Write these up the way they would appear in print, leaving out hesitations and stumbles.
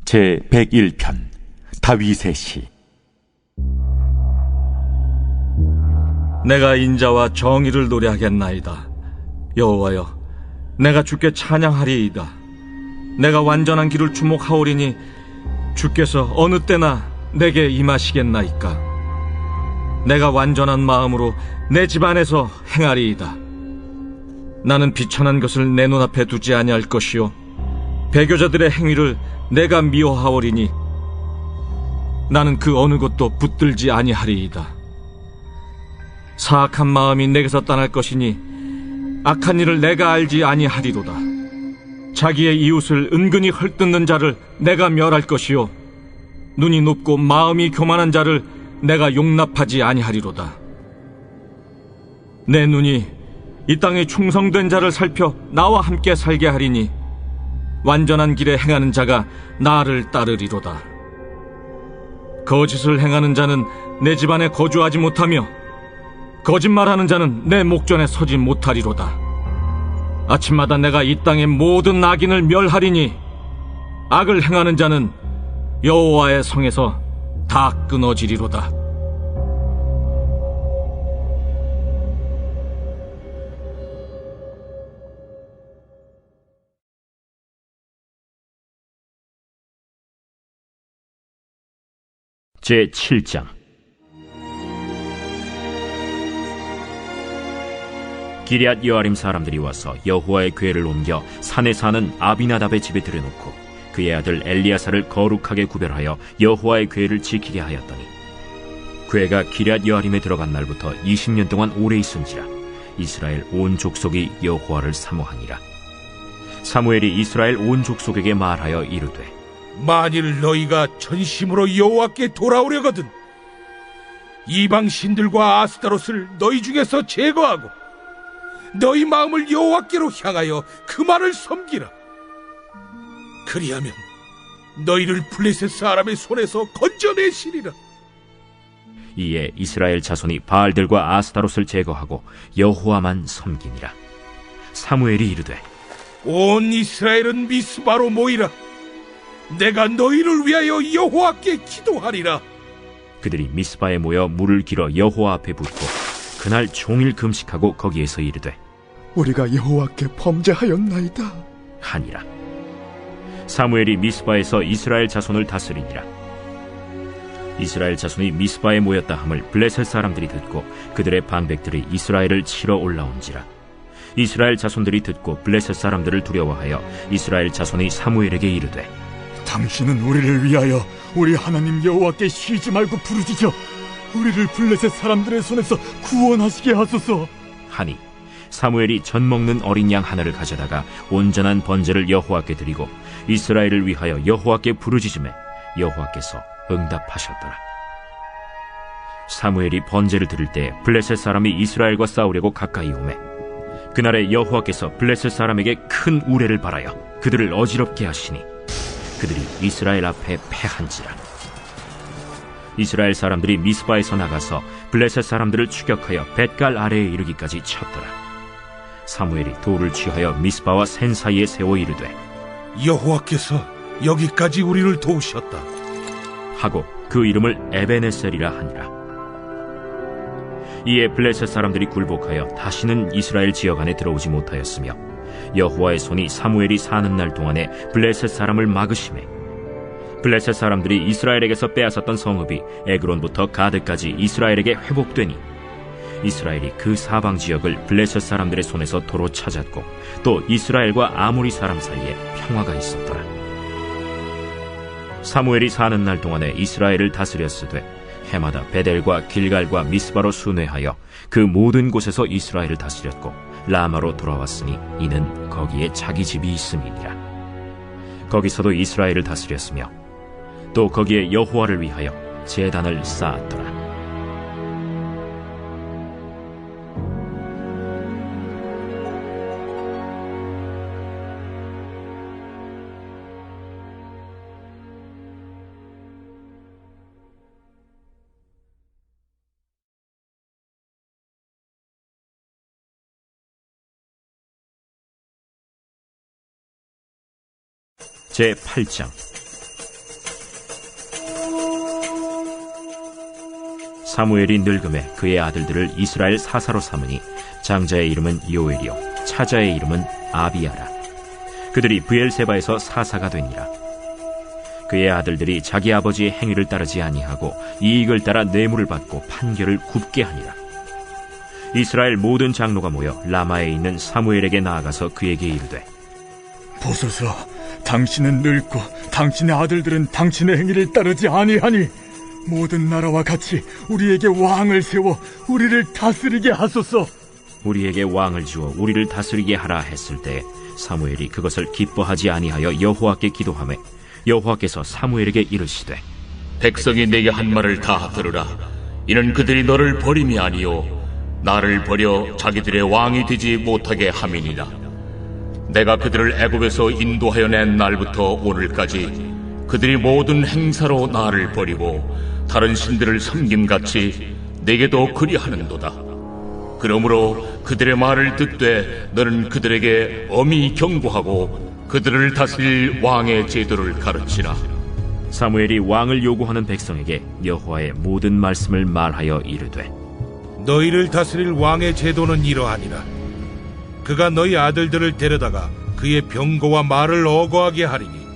제 101편 다윗의 시. 내가 인자와 정의를 노래하겠나이다. 여호와여, 내가 주께 찬양하리이다. 내가 완전한 길을 주목하오리니 주께서 어느 때나 내게 임하시겠나이까. 내가 완전한 마음으로 내 집안에서 행하리이다. 나는 비천한 것을 내 눈앞에 두지 아니할 것이요, 배교자들의 행위를 내가 미워하오리니 나는 그 어느 것도 붙들지 아니하리이다. 사악한 마음이 내게서 떠날 것이니 악한 일을 내가 알지 아니하리로다. 자기의 이웃을 은근히 헐뜯는 자를 내가 멸할 것이요, 눈이 높고 마음이 교만한 자를 내가 용납하지 아니하리로다. 내 눈이 이 땅에 충성된 자를 살펴 나와 함께 살게 하리니 완전한 길에 행하는 자가 나를 따르리로다. 거짓을 행하는 자는 내 집안에 거주하지 못하며 거짓말하는 자는 내 목전에 서지 못하리로다. 아침마다 내가 이 땅의 모든 악인을 멸하리니 악을 행하는 자는 여호와의 성에서 다 끊어지리로다. 제 7장. 기럇 여아림 사람들이 와서 여호와의 궤를 옮겨 산에 사는 아비나답의 집에 들여놓고 그의 아들 엘리야사를 거룩하게 구별하여 여호와의 궤를 지키게 하였더니, 궤가 기럇 여아림에 들어간 날부터 20년 동안 오래 있은지라 이스라엘 온 족속이 여호와를 사모하니라. 사무엘이 이스라엘 온 족속에게 말하여 이르되, 만일 너희가 전심으로 여호와께 돌아오려거든 이방 신들과 아스타롯을 너희 중에서 제거하고 너희 마음을 여호와께로 향하여 그만을 섬기라. 그리하면 너희를 블레셋 사람의 손에서 건져내시리라. 이에 이스라엘 자손이 바알들과 아스타롯을 제거하고 여호와만 섬기니라. 사무엘이 이르되, 온 이스라엘은 미스바로 모이라. 내가 너희를 위하여 여호와께 기도하리라. 그들이 미스바에 모여 물을 길어 여호와 앞에 붓고 그날 종일 금식하고 거기에서 이르되, 우리가 여호와께 범죄하였나이다 하니라. 사무엘이 미스바에서 이스라엘 자손을 다스리니라. 이스라엘 자손이 미스바에 모였다 함을 블레셋 사람들이 듣고 그들의 방백들이 이스라엘을 치러 올라온지라. 이스라엘 자손들이 듣고 블레셋 사람들을 두려워하여 이스라엘 자손이 사무엘에게 이르되, 당신은 우리를 위하여 우리 하나님 여호와께 쉬지 말고 부르짖어 우리를 블레셋 사람들의 손에서 구원하시게 하소서 하니, 사무엘이 전 먹는 어린 양 하나를 가져다가 온전한 번제를 여호와께 드리고 이스라엘을 위하여 여호와께 부르짖음에 여호와께서 응답하셨더라. 사무엘이 번제를 드릴 때 블레셋 사람이 이스라엘과 싸우려고 가까이 오매 그날에 여호와께서 블레셋 사람에게 큰 우레를 발하여 그들을 어지럽게 하시니 그들이 이스라엘 앞에 패한지라. 이스라엘 사람들이 미스바에서 나가서 블레셋 사람들을 추격하여 벳갈 아래에 이르기까지 쳤더라. 사무엘이 돌을 취하여 미스바와 센 사이에 세워 이르되, 여호와께서 여기까지 우리를 도우셨다 하고 그 이름을 에베네셀이라 하니라. 이에 블레셋 사람들이 굴복하여 다시는 이스라엘 지역 안에 들어오지 못하였으며 여호와의 손이 사무엘이 사는 날 동안에 블레셋 사람을 막으시매 블레셋 사람들이 이스라엘에게서 빼앗았던 성읍이 에그론부터 가드까지 이스라엘에게 회복되니 이스라엘이 그 사방 지역을 블레셋 사람들의 손에서 도로 찾았고 또 이스라엘과 아모리 사람 사이에 평화가 있었더라. 사무엘이 사는 날 동안에 이스라엘을 다스렸으되 해마다 베델과 길갈과 미스바로 순회하여 그 모든 곳에서 이스라엘을 다스렸고 라마로 돌아왔으니 이는 거기에 자기 집이 있음이니라. 거기서도 이스라엘을 다스렸으며 또 거기에 여호와를 위하여 제단을 쌓았더라. 제 8장. 사무엘이 늙음에 그의 아들들을 이스라엘 사사로 삼으니 장자의 이름은 요엘이요 차자의 이름은 아비야라. 그들이 브엘세바에서 사사가 되니라. 그의 아들들이 자기 아버지의 행위를 따르지 아니하고 이익을 따라 뇌물을 받고 판결을 굽게 하니라. 이스라엘 모든 장로가 모여 라마에 있는 사무엘에게 나아가서 그에게 이르되, 보소서, 당신은 늙고 당신의 아들들은 당신의 행위를 따르지 아니하니 모든 나라와 같이 우리에게 왕을 세워 우리를 다스리게 하소서. 우리에게 왕을 주어 우리를 다스리게 하라 했을 때 사무엘이 그것을 기뻐하지 아니하여 여호와께 기도하매 여호와께서 사무엘에게 이르시되, 백성이 내게 한 말을 다 들으라. 이는 그들이 너를 버림이 아니요 나를 버려 자기들의 왕이 되지 못하게 함이니라. 내가 그들을 애굽에서 인도하여 낸 날부터 오늘까지 그들이 모든 행사로 나를 버리고 다른 신들을 섬김같이 내게도 그리하는도다. 그러므로 그들의 말을 듣되 너는 그들에게 엄히 경고하고 그들을 다스릴 왕의 제도를 가르치라. 사무엘이 왕을 요구하는 백성에게 여호와의 모든 말씀을 말하여 이르되, 너희를 다스릴 왕의 제도는 이러하니라. 그가 너희 아들들을 데려다가 그의 병거와 말을 어거하게 하리니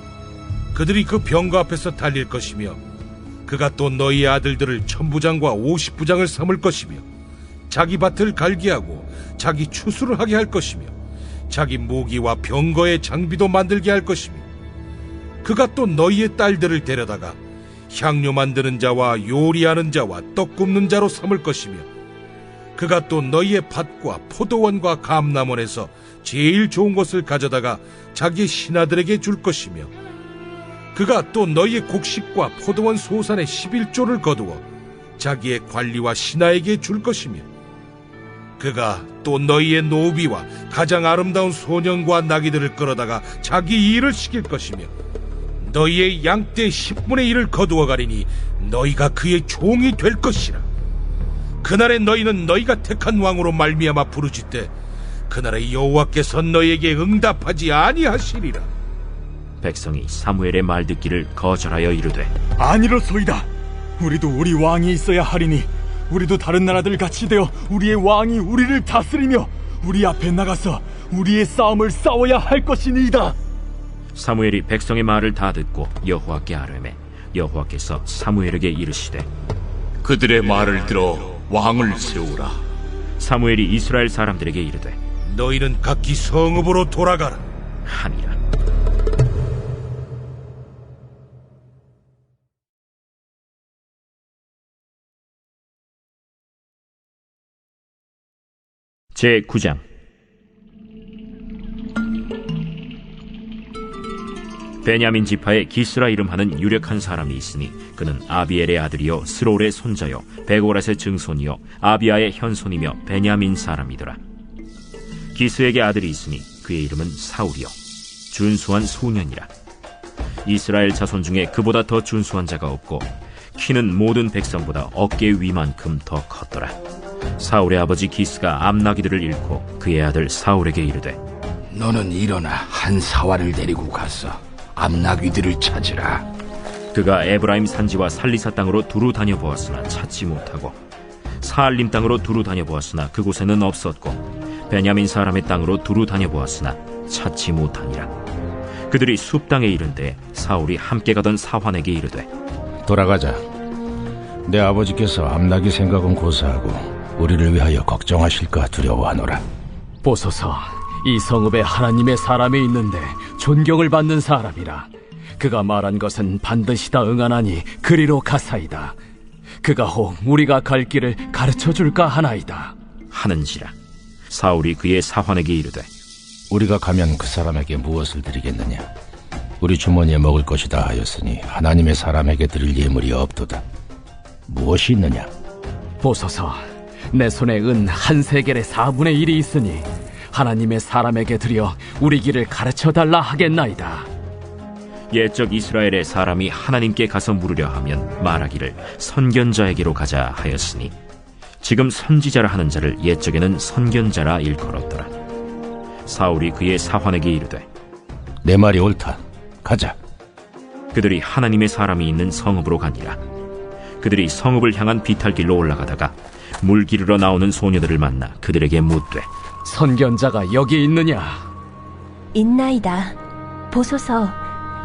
그들이 그 병거 앞에서 달릴 것이며 그가 또 너희 아들들을 1000부장과 50부장을 삼을 것이며 자기 밭을 갈게 하고 자기 추수를 하게 할 것이며 자기 모기와 병거의 장비도 만들게 할 것이며 그가 또 너희의 딸들을 데려다가 향료 만드는 자와 요리하는 자와 떡 굽는 자로 삼을 것이며 그가 또 너희의 밭과 포도원과 감람원에서 제일 좋은 것을 가져다가 자기 신하들에게 줄 것이며 그가 또 너희의 곡식과 포도원 소산의 11조를 거두어 자기의 관리와 신하에게 줄 것이며 그가 또 너희의 노비와 가장 아름다운 소년과 나귀들을 끌어다가 자기 일을 시킬 것이며 너희의 양떼 10분의 1을 거두어 가리니 너희가 그의 종이 될 것이라. 그날에 너희는 너희가 택한 왕으로 말미암아 부르짖되 그날에 여호와께서 너희에게 응답하지 아니하시리라. 백성이 사무엘의 말 듣기를 거절하여 이르되, 아니로소이다. 우리도 우리 왕이 있어야 하리니 우리도 다른 나라들 같이 되어 우리의 왕이 우리를 다스리며 우리 앞에 나가서 우리의 싸움을 싸워야 할 것이니이다. 사무엘이 백성의 말을 다 듣고 여호와께 아뢰매 여호와께서 사무엘에게 이르시되, 그들의 말을 들어 왕을 세우라. 사무엘이 이스라엘 사람들에게 이르되, 너희는 각기 성읍으로 돌아가라 하니라. 제9장. 베냐민 지파에 기스라 이름하는 유력한 사람이 있으니 그는 아비엘의 아들이요 스롤의 손자요 베고랏의 증손이요 아비아의 현손이며 베냐민 사람이더라. 기스에게 아들이 있으니 그의 이름은 사울이요 준수한 소년이라. 이스라엘 자손 중에 그보다 더 준수한 자가 없고 키는 모든 백성보다 어깨 위만큼 더 컸더라. 사울의 아버지 기스가 암나기들을 잃고 그의 아들 사울에게 이르되, 너는 일어나 한 사활을 데리고 가서 암나귀들을 찾으라. 그가 에브라임 산지와 살리사 땅으로 두루 다녀보았으나 찾지 못하고 사알림 땅으로 두루 다녀보았으나 그곳에는 없었고 베냐민 사람의 땅으로 두루 다녀보았으나 찾지 못하니라. 그들이 숲 땅에 이른데 사울이 함께 가던 사환에게 이르되, 돌아가자. 내 아버지께서 암나귀 생각은 고사하고 우리를 위하여 걱정하실까 두려워하노라. 보소서, 이 성읍에 하나님의 사람이 있는데 존경을 받는 사람이라. 그가 말한 것은 반드시 다 응하나니 그리로 가사이다. 그가 혹 우리가 갈 길을 가르쳐줄까 하나이다 하는지라. 사울이 그의 사환에게 이르되, 우리가 가면 그 사람에게 무엇을 드리겠느냐? 우리 주머니에 먹을 것이다 하였으니 하나님의 사람에게 드릴 예물이 없도다. 무엇이 있느냐? 보소서, 내 손에 은 한 세겔의 4분의 1이 있으니 하나님의 사람에게 드려 우리 길을 가르쳐달라 하겠나이다. 옛적 이스라엘의 사람이 하나님께 가서 물으려 하면 말하기를 선견자에게로 가자 하였으니 지금 선지자라 하는 자를 옛적에는 선견자라 일컬었더라. 사울이 그의 사환에게 이르되, 내 말이 옳다. 가자. 그들이 하나님의 사람이 있는 성읍으로 가니라. 그들이 성읍을 향한 비탈길로 올라가다가 물 기르러 나오는 소녀들을 만나 그들에게 묻되 선견자가 여기 있느냐? 있나이다. 보소서,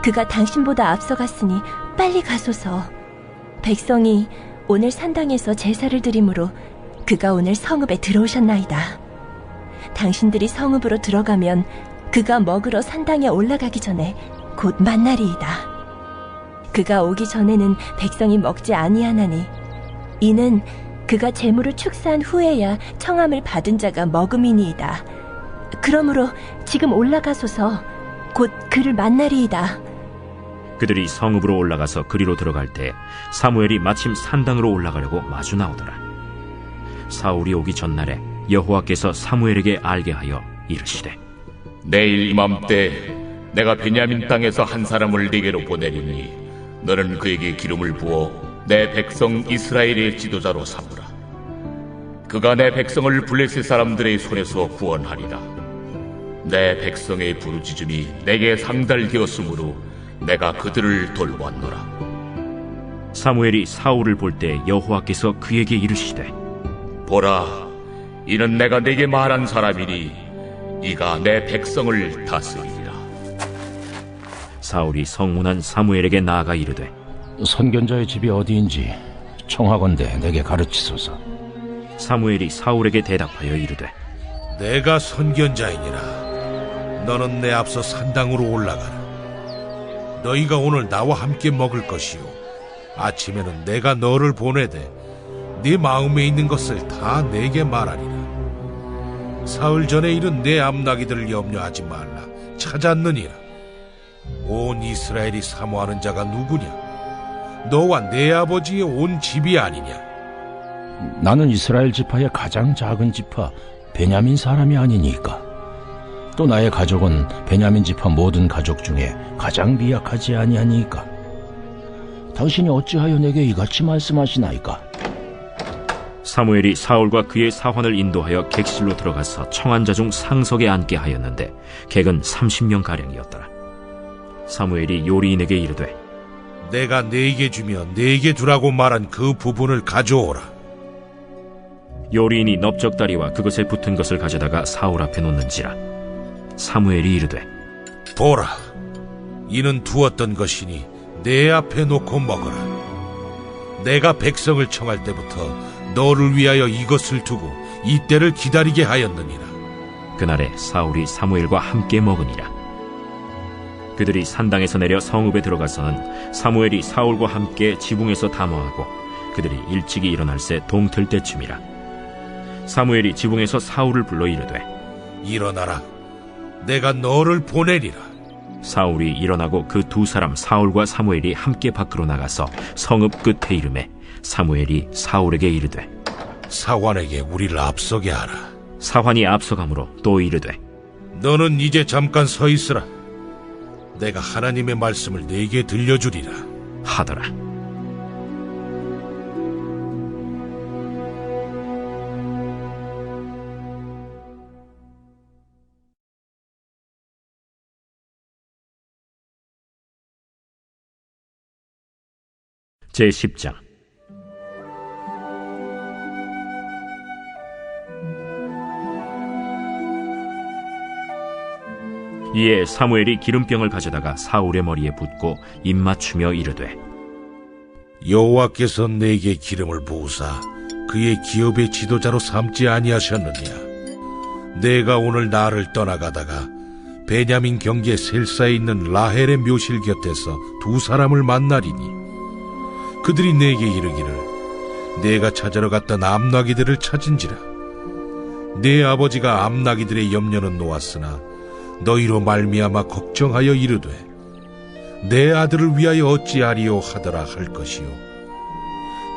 그가 당신보다 앞서갔으니 빨리 가소서. 백성이 오늘 산당에서 제사를 드리므로 그가 오늘 성읍에 들어오셨나이다. 당신들이 성읍으로 들어가면 그가 먹으러 산당에 올라가기 전에 곧 만나리이다. 그가 오기 전에는 백성이 먹지 아니하나니 이는 그가 재물을 축사한 후에야 청함을 받은 자가 먹음이니이다. 그러므로 지금 올라가소서. 곧 그를 만나리이다. 그들이 성읍으로 올라가서 그리로 들어갈 때 사무엘이 마침 산당으로 올라가려고 마주 나오더라. 사울이 오기 전날에 여호와께서 사무엘에게 알게 하여 이르시되 내일 이맘때 내가 베냐민 땅에서 한 사람을 네게로 보내리니 너는 그에게 기름을 부어 내 백성 이스라엘의 지도자로 삼으라. 그가 내 백성을 블레셋 사람들의 손에서 구원하리라. 내 백성의 부르짖음이 내게 상달되었으므로 내가 그들을 돌보았노라. 사무엘이 사울을 볼 때 여호와께서 그에게 이르시되 보라, 이는 내가 네게 말한 사람이니 이가 내 백성을 다스리리라. 사울이 성문한 사무엘에게 나아가 이르되 선견자의 집이 어디인지 청하건대 내게 가르치소서. 사무엘이 사울에게 대답하여 이르되 내가 선견자이니라. 너는 내 앞서 산당으로 올라가라. 너희가 오늘 나와 함께 먹을 것이요 아침에는 내가 너를 보내되 네 마음에 있는 것을 다 내게 말하리라. 사흘 전에 이른 내 암나기들을 염려하지 말라. 찾았느니라. 온 이스라엘이 사모하는 자가 누구냐? 너와 내 아버지의 온 집이 아니냐? 나는 이스라엘 지파의 가장 작은 지파 베냐민 사람이 아니니까. 또 나의 가족은 베냐민 지파 모든 가족 중에 가장 미약하지 아니하니까. 당신이 어찌하여 내게 이같이 말씀하시나이까? 사무엘이 사울과 그의 사환을 인도하여 객실로 들어가서 청한 자 중 상석에 앉게 하였는데 객은 30명가량이었더라. 사무엘이 요리인에게 이르되 내가 네게 주며 네게 두라고 말한 그 부분을 가져오라. 요리인이 넓적다리와 그것에 붙은 것을 가져다가 사울 앞에 놓는지라. 사무엘이 이르되 보라, 이는 두었던 것이니 내 앞에 놓고 먹어라. 내가 백성을 청할 때부터 너를 위하여 이것을 두고 이때를 기다리게 하였느니라. 그날에 사울이 사무엘과 함께 먹으니라. 그들이 산당에서 내려 성읍에 들어가서는 사무엘이 사울과 함께 지붕에서 담화하고 그들이 일찍이 일어날새 동틀 때쯤이라. 사무엘이 지붕에서 사울을 불러 이르되 일어나라. 내가 너를 보내리라. 사울이 일어나고 그 두 사람 사울과 사무엘이 함께 밖으로 나가서 성읍 끝에 이르매 사무엘이 사울에게 이르되 사환에게 우리를 앞서게 하라. 사환이 앞서가므로 또 이르되 너는 이제 잠깐 서 있으라. 내가 하나님의 말씀을 네게 들려주리라 하더라. 제10장. 이에 사무엘이 기름병을 가져다가 사울의 머리에 붓고 입맞추며 이르되 여호와께서 내게 기름을 부으사 그의 기업의 지도자로 삼지 아니하셨느냐? 내가 오늘 나를 떠나가다가 베냐민 경계 셀사에 있는 라헬의 묘실 곁에서 두 사람을 만나리니 그들이 내게 이르기를 내가 찾으러 갔던 암나기들을 찾은지라. 내 아버지가 암나기들의 염려는 놓았으나 너희로 말미암아 걱정하여 이르되 내 아들을 위하여 어찌하리요 하더라 할 것이요.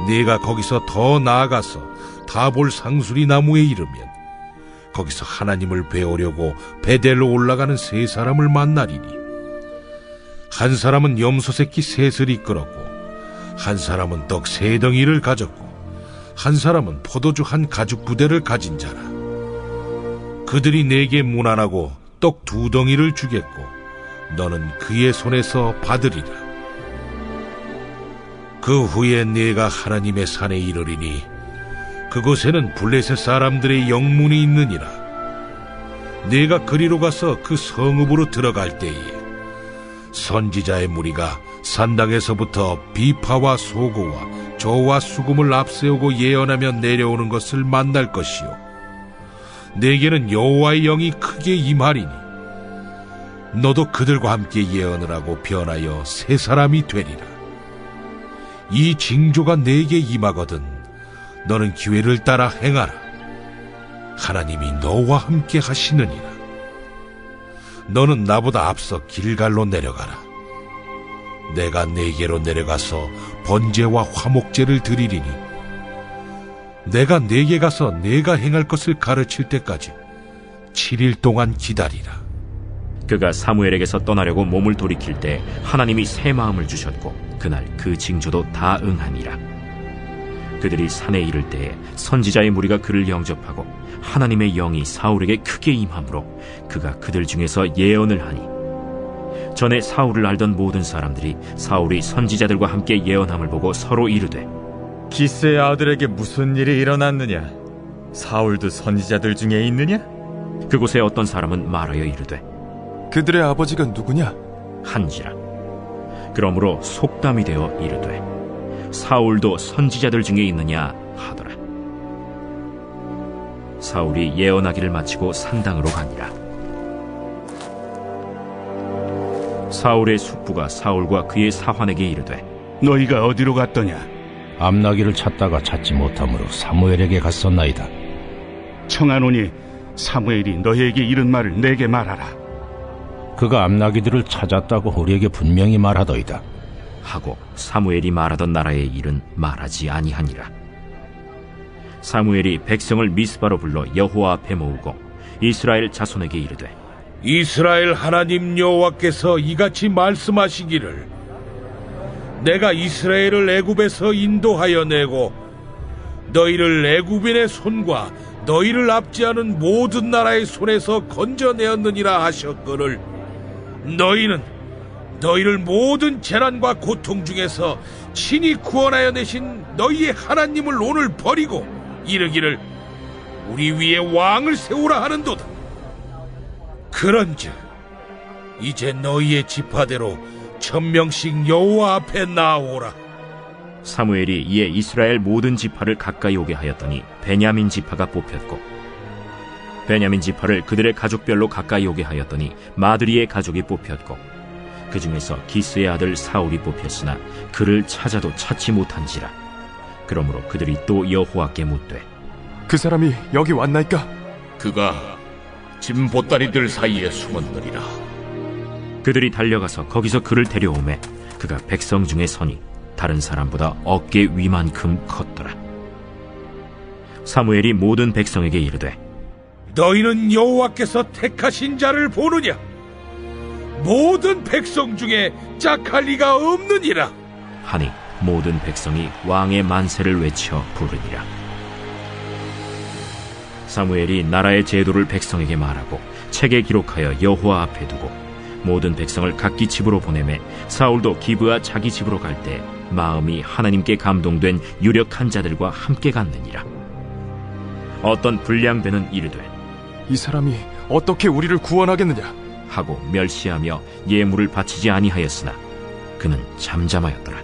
네가 거기서 더 나아가서 다볼 상수리 나무에 이르면 거기서 하나님을 배우려고 베델로 올라가는 세 사람을 만나리니 한 사람은 염소 새끼 셋을 이끌었고 한 사람은 떡 세 덩이를 가졌고 한 사람은 포도주 한 가죽 부대를 가진 자라. 그들이 내게 문안하고 떡 두 덩이를 주겠고 너는 그의 손에서 받으리라. 그 후에 네가 하나님의 산에 이르리니 그곳에는 블레셋 사람들의 영문이 있느니라. 네가 그리로 가서 그 성읍으로 들어갈 때에 선지자의 무리가 산당에서부터 비파와 소고와 저와 수금을 앞세우고 예언하며 내려오는 것을 만날 것이요, 네게는 여호와의 영이 크게 임하리니 너도 그들과 함께 예언을 하고 변하여 새 사람이 되리라. 이 징조가 네게 임하거든 너는 기회를 따라 행하라. 하나님이 너와 함께 하시느니라. 너는 나보다 앞서 길갈로 내려가라. 내가 네게로 내려가서 번제와 화목제를 드리리니 내가 네게 가서 네가 행할 것을 가르칠 때까지 7일 동안 기다리라. 그가 사무엘에게서 떠나려고 몸을 돌이킬 때 하나님이 새 마음을 주셨고 그날 그 징조도 다 응하니라. 그들이 산에 이를 때에 선지자의 무리가 그를 영접하고 하나님의 영이 사울에게 크게 임함으로 그가 그들 중에서 예언을 하니, 전에 사울을 알던 모든 사람들이 사울이 선지자들과 함께 예언함을 보고 서로 이르되, 기스의 아들에게 무슨 일이 일어났느냐? 사울도 선지자들 중에 있느냐? 그곳에 어떤 사람은 말하여 이르되, 그들의 아버지가 누구냐? 한지라. 그러므로 속담이 되어 이르되, 사울도 선지자들 중에 있느냐 하더라. 사울이 예언하기를 마치고 산당으로 가니라. 사울의 숙부가 사울과 그의 사환에게 이르되, 너희가 어디로 갔더냐? 암나기를 찾다가 찾지 못하므로 사무엘에게 갔었나이다. 청하노니 사무엘이 너희에게 이른 말을 내게 말하라. 그가 암나기들을 찾았다고 우리에게 분명히 말하더이다. 하고 사무엘이 말하던 나라의 일은 말하지 아니하니라. 사무엘이 백성을 미스바로 불러 여호와 앞에 모으고 이스라엘 자손에게 이르되, 이스라엘 하나님 여호와께서 이같이 말씀하시기를, 내가 이스라엘을 애굽에서 인도하여 내고 너희를 애굽인의 손과 너희를 압제하는 모든 나라의 손에서 건져내었느니라 하셨거늘, 너희는 너희를 모든 재난과 고통 중에서 친히 구원하여 내신 너희의 하나님을 오늘 버리고 이르기를 우리 위에 왕을 세우라 하는도다. 그런즉 이제 너희의 지파대로 1000명씩 여호와 앞에 나오라. 사무엘이 이에 이스라엘 모든 지파를 가까이 오게 하였더니 베냐민 지파가 뽑혔고, 베냐민 지파를 그들의 가족별로 가까이 오게 하였더니 마드리의 가족이 뽑혔고, 그 중에서 기스의 아들 사울이 뽑혔으나 그를 찾아도 찾지 못한지라. 그러므로 그들이 또 여호와께 묻되, 그 사람이 여기 왔나이까? 그가 짐 보따리들 사이에 숨었느니라. 그들이 달려가서 거기서 그를 데려오매 그가 백성 중에 서니 다른 사람보다 어깨 위만큼 컸더라. 사무엘이 모든 백성에게 이르되, 너희는 여호와께서 택하신 자를 보느냐? 모든 백성 중에 짝할 리가 없느니라 하니 모든 백성이 왕의 만세를 외쳐 부르니라. 사무엘이 나라의 제도를 백성에게 말하고 책에 기록하여 여호와 앞에 두고 모든 백성을 각기 집으로 보내매 사울도 기브아 자기 집으로 갈 때 마음이 하나님께 감동된 유력한 자들과 함께 갔느니라. 어떤 불량배는 이르되, 이 사람이 어떻게 우리를 구원하겠느냐? 하고 멸시하며 예물을 바치지 아니하였으나 그는 잠잠하였더라.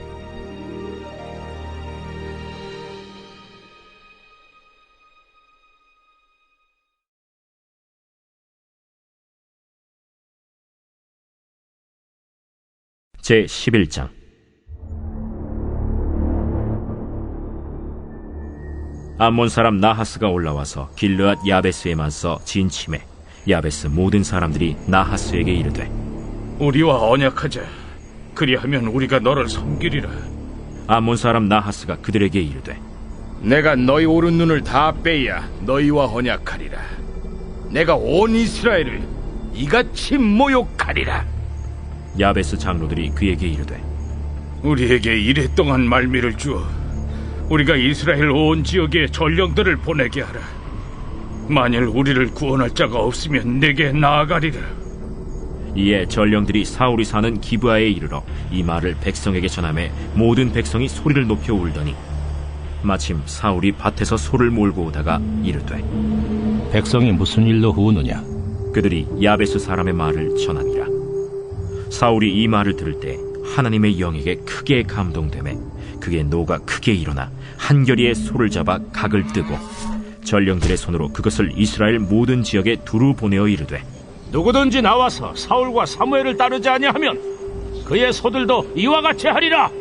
제 11장. 암몬 사람 나하스가 올라와서 길르앗 야베스에 맞서 진침해 야베스 모든 사람들이 나하스에게 이르되, 우리와 언약하자. 그리하면 우리가 너를 섬기리라. 암몬 사람 나하스가 그들에게 이르되, 내가 너희 오른눈을 다 빼야 너희와 언약하리라. 내가 온 이스라엘을 이같이 모욕하리라. 야베스 장로들이 그에게 이르되, 우리에게 이랫동안 말미를 주어 우리가 이스라엘 온 지역에 전령들을 보내게 하라. 만일 우리를 구원할 자가 없으면 내게 나아가리라. 이에 전령들이 사울이 사는 기브아에 이르러 이 말을 백성에게 전하매 모든 백성이 소리를 높여 울더니 마침 사울이 밭에서 소를 몰고 오다가 이르되 백성이 무슨 일로 우느냐? 그들이 야베스 사람의 말을 전하니라. 사울이 이 말을 들을 때 하나님의 영에게 크게 감동되매 그의 노가 크게 일어나 한결이의 소를 잡아 각을 뜨고 전령들의 손으로 그것을 이스라엘 모든 지역에 두루 보내어 이르되 누구든지 나와서 사울과 사무엘을 따르지 아니하면 그의 소들도 이와 같이 하리라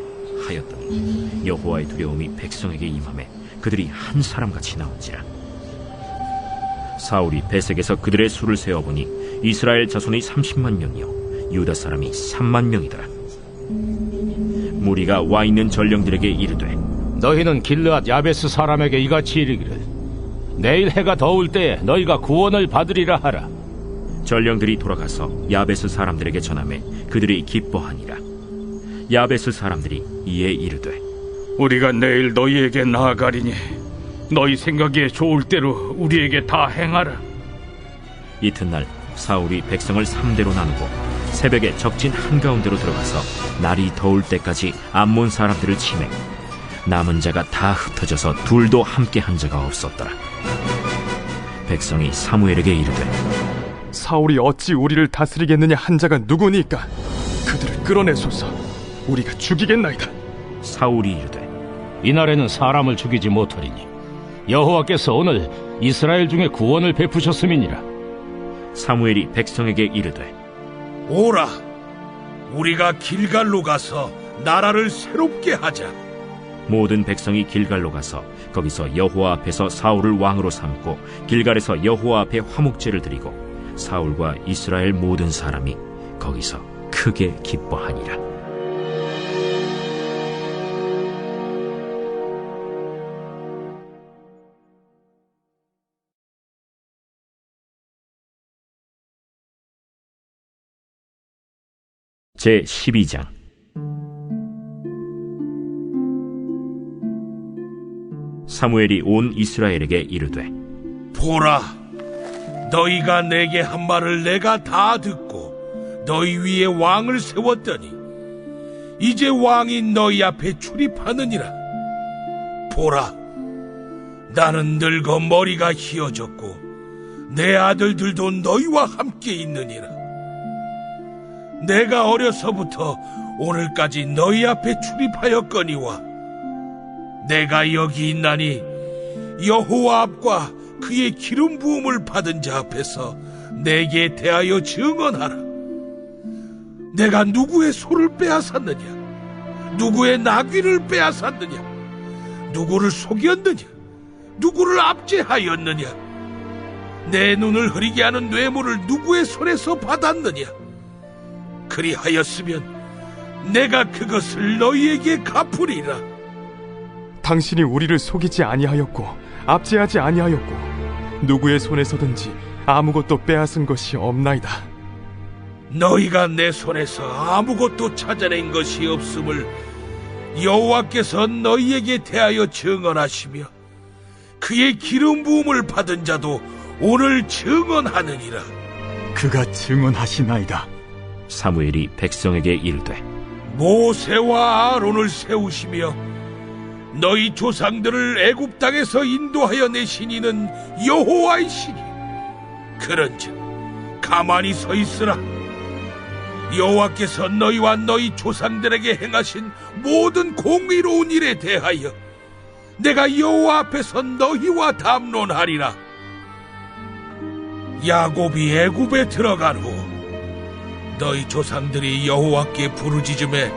하였더니 여호와의 두려움이 백성에게 임하매 그들이 한 사람같이 나온지라. 사울이 베색에서 그들의 수를 세어보니 이스라엘 자손이 30만 명이요 유다 사람이 3만 명이더라. 무리가 와 있는 전령들에게 이르되 너희는 길르앗 야베스 사람에게 이같이 이르기를 내일 해가 더울 때에 너희가 구원을 받으리라 하라. 전령들이 돌아가서 야베스 사람들에게 전하매 그들이 기뻐하니라. 야베스 사람들이 이에 이르되 우리가 내일 너희에게 나아가리니 너희 생각에 좋을 대로 우리에게 다 행하라. 이튿날 사울이 백성을 3대로 나누고 새벽에 적진 한가운데로 들어가서 날이 더울 때까지 암몬 사람들을 치매 남은 자가 다 흩어져서 둘도 함께 한 자가 없었더라. 백성이 사무엘에게 이르되 사울이 어찌 우리를 다스리겠느냐 한 자가 누구니까? 그들을 끌어내소서. 우리가 죽이겠나이다. 사울이 이르되 이날에는 사람을 죽이지 못하리니 여호와께서 오늘 이스라엘 중에 구원을 베푸셨음이니라. 사무엘이 백성에게 이르되 오라, 우리가 길갈로 가서 나라를 새롭게 하자. 모든 백성이 길갈로 가서 거기서 여호와 앞에서 사울을 왕으로 삼고 길갈에서 여호와 앞에 화목제를 드리고 사울과 이스라엘 모든 사람이 거기서 크게 기뻐하니라. 제 12장. 사무엘이 온 이스라엘에게 이르되 보라, 너희가 내게 한 말을 내가 다 듣고 너희 위에 왕을 세웠더니 이제 왕이 너희 앞에 출입하느니라. 보라, 나는 늙어 머리가 희어졌고 내 아들들도 너희와 함께 있느니라. 내가 어려서부터 오늘까지 너희 앞에 출입하였거니와 내가 여기 있나니 여호와 앞과 그의 기름 부음을 받은 자 앞에서 내게 대하여 증언하라. 내가 누구의 소를 빼앗았느냐? 누구의 나귀를 빼앗았느냐? 누구를 속였느냐? 누구를 압제하였느냐? 내 눈을 흐리게 하는 뇌물을 누구의 손에서 받았느냐? 그리하였으면 내가 그것을 너희에게 갚으리라. 당신이 우리를 속이지 아니하였고 압제하지 아니하였고 누구의 손에서든지 아무것도 빼앗은 것이 없나이다. 너희가 내 손에서 아무것도 찾아낸 것이 없음을 여호와께서 너희에게 대하여 증언하시며 그의 기름 부음을 받은 자도 오늘 증언하느니라. 그가 증언하시나이다. 사무엘이 백성에게 이르되 모세와 아론을 세우시며 너희 조상들을 애굽 땅에서 인도하여 내신 이는 여호와이시니 그런즉 가만히 서 있으라. 여호와께서 너희와 너희 조상들에게 행하신 모든 공의로운 일에 대하여 내가 여호와 앞에서 너희와 담론하리라. 야곱이 애굽에 들어간 후 너희 조상들이 여호와께 부르짖음에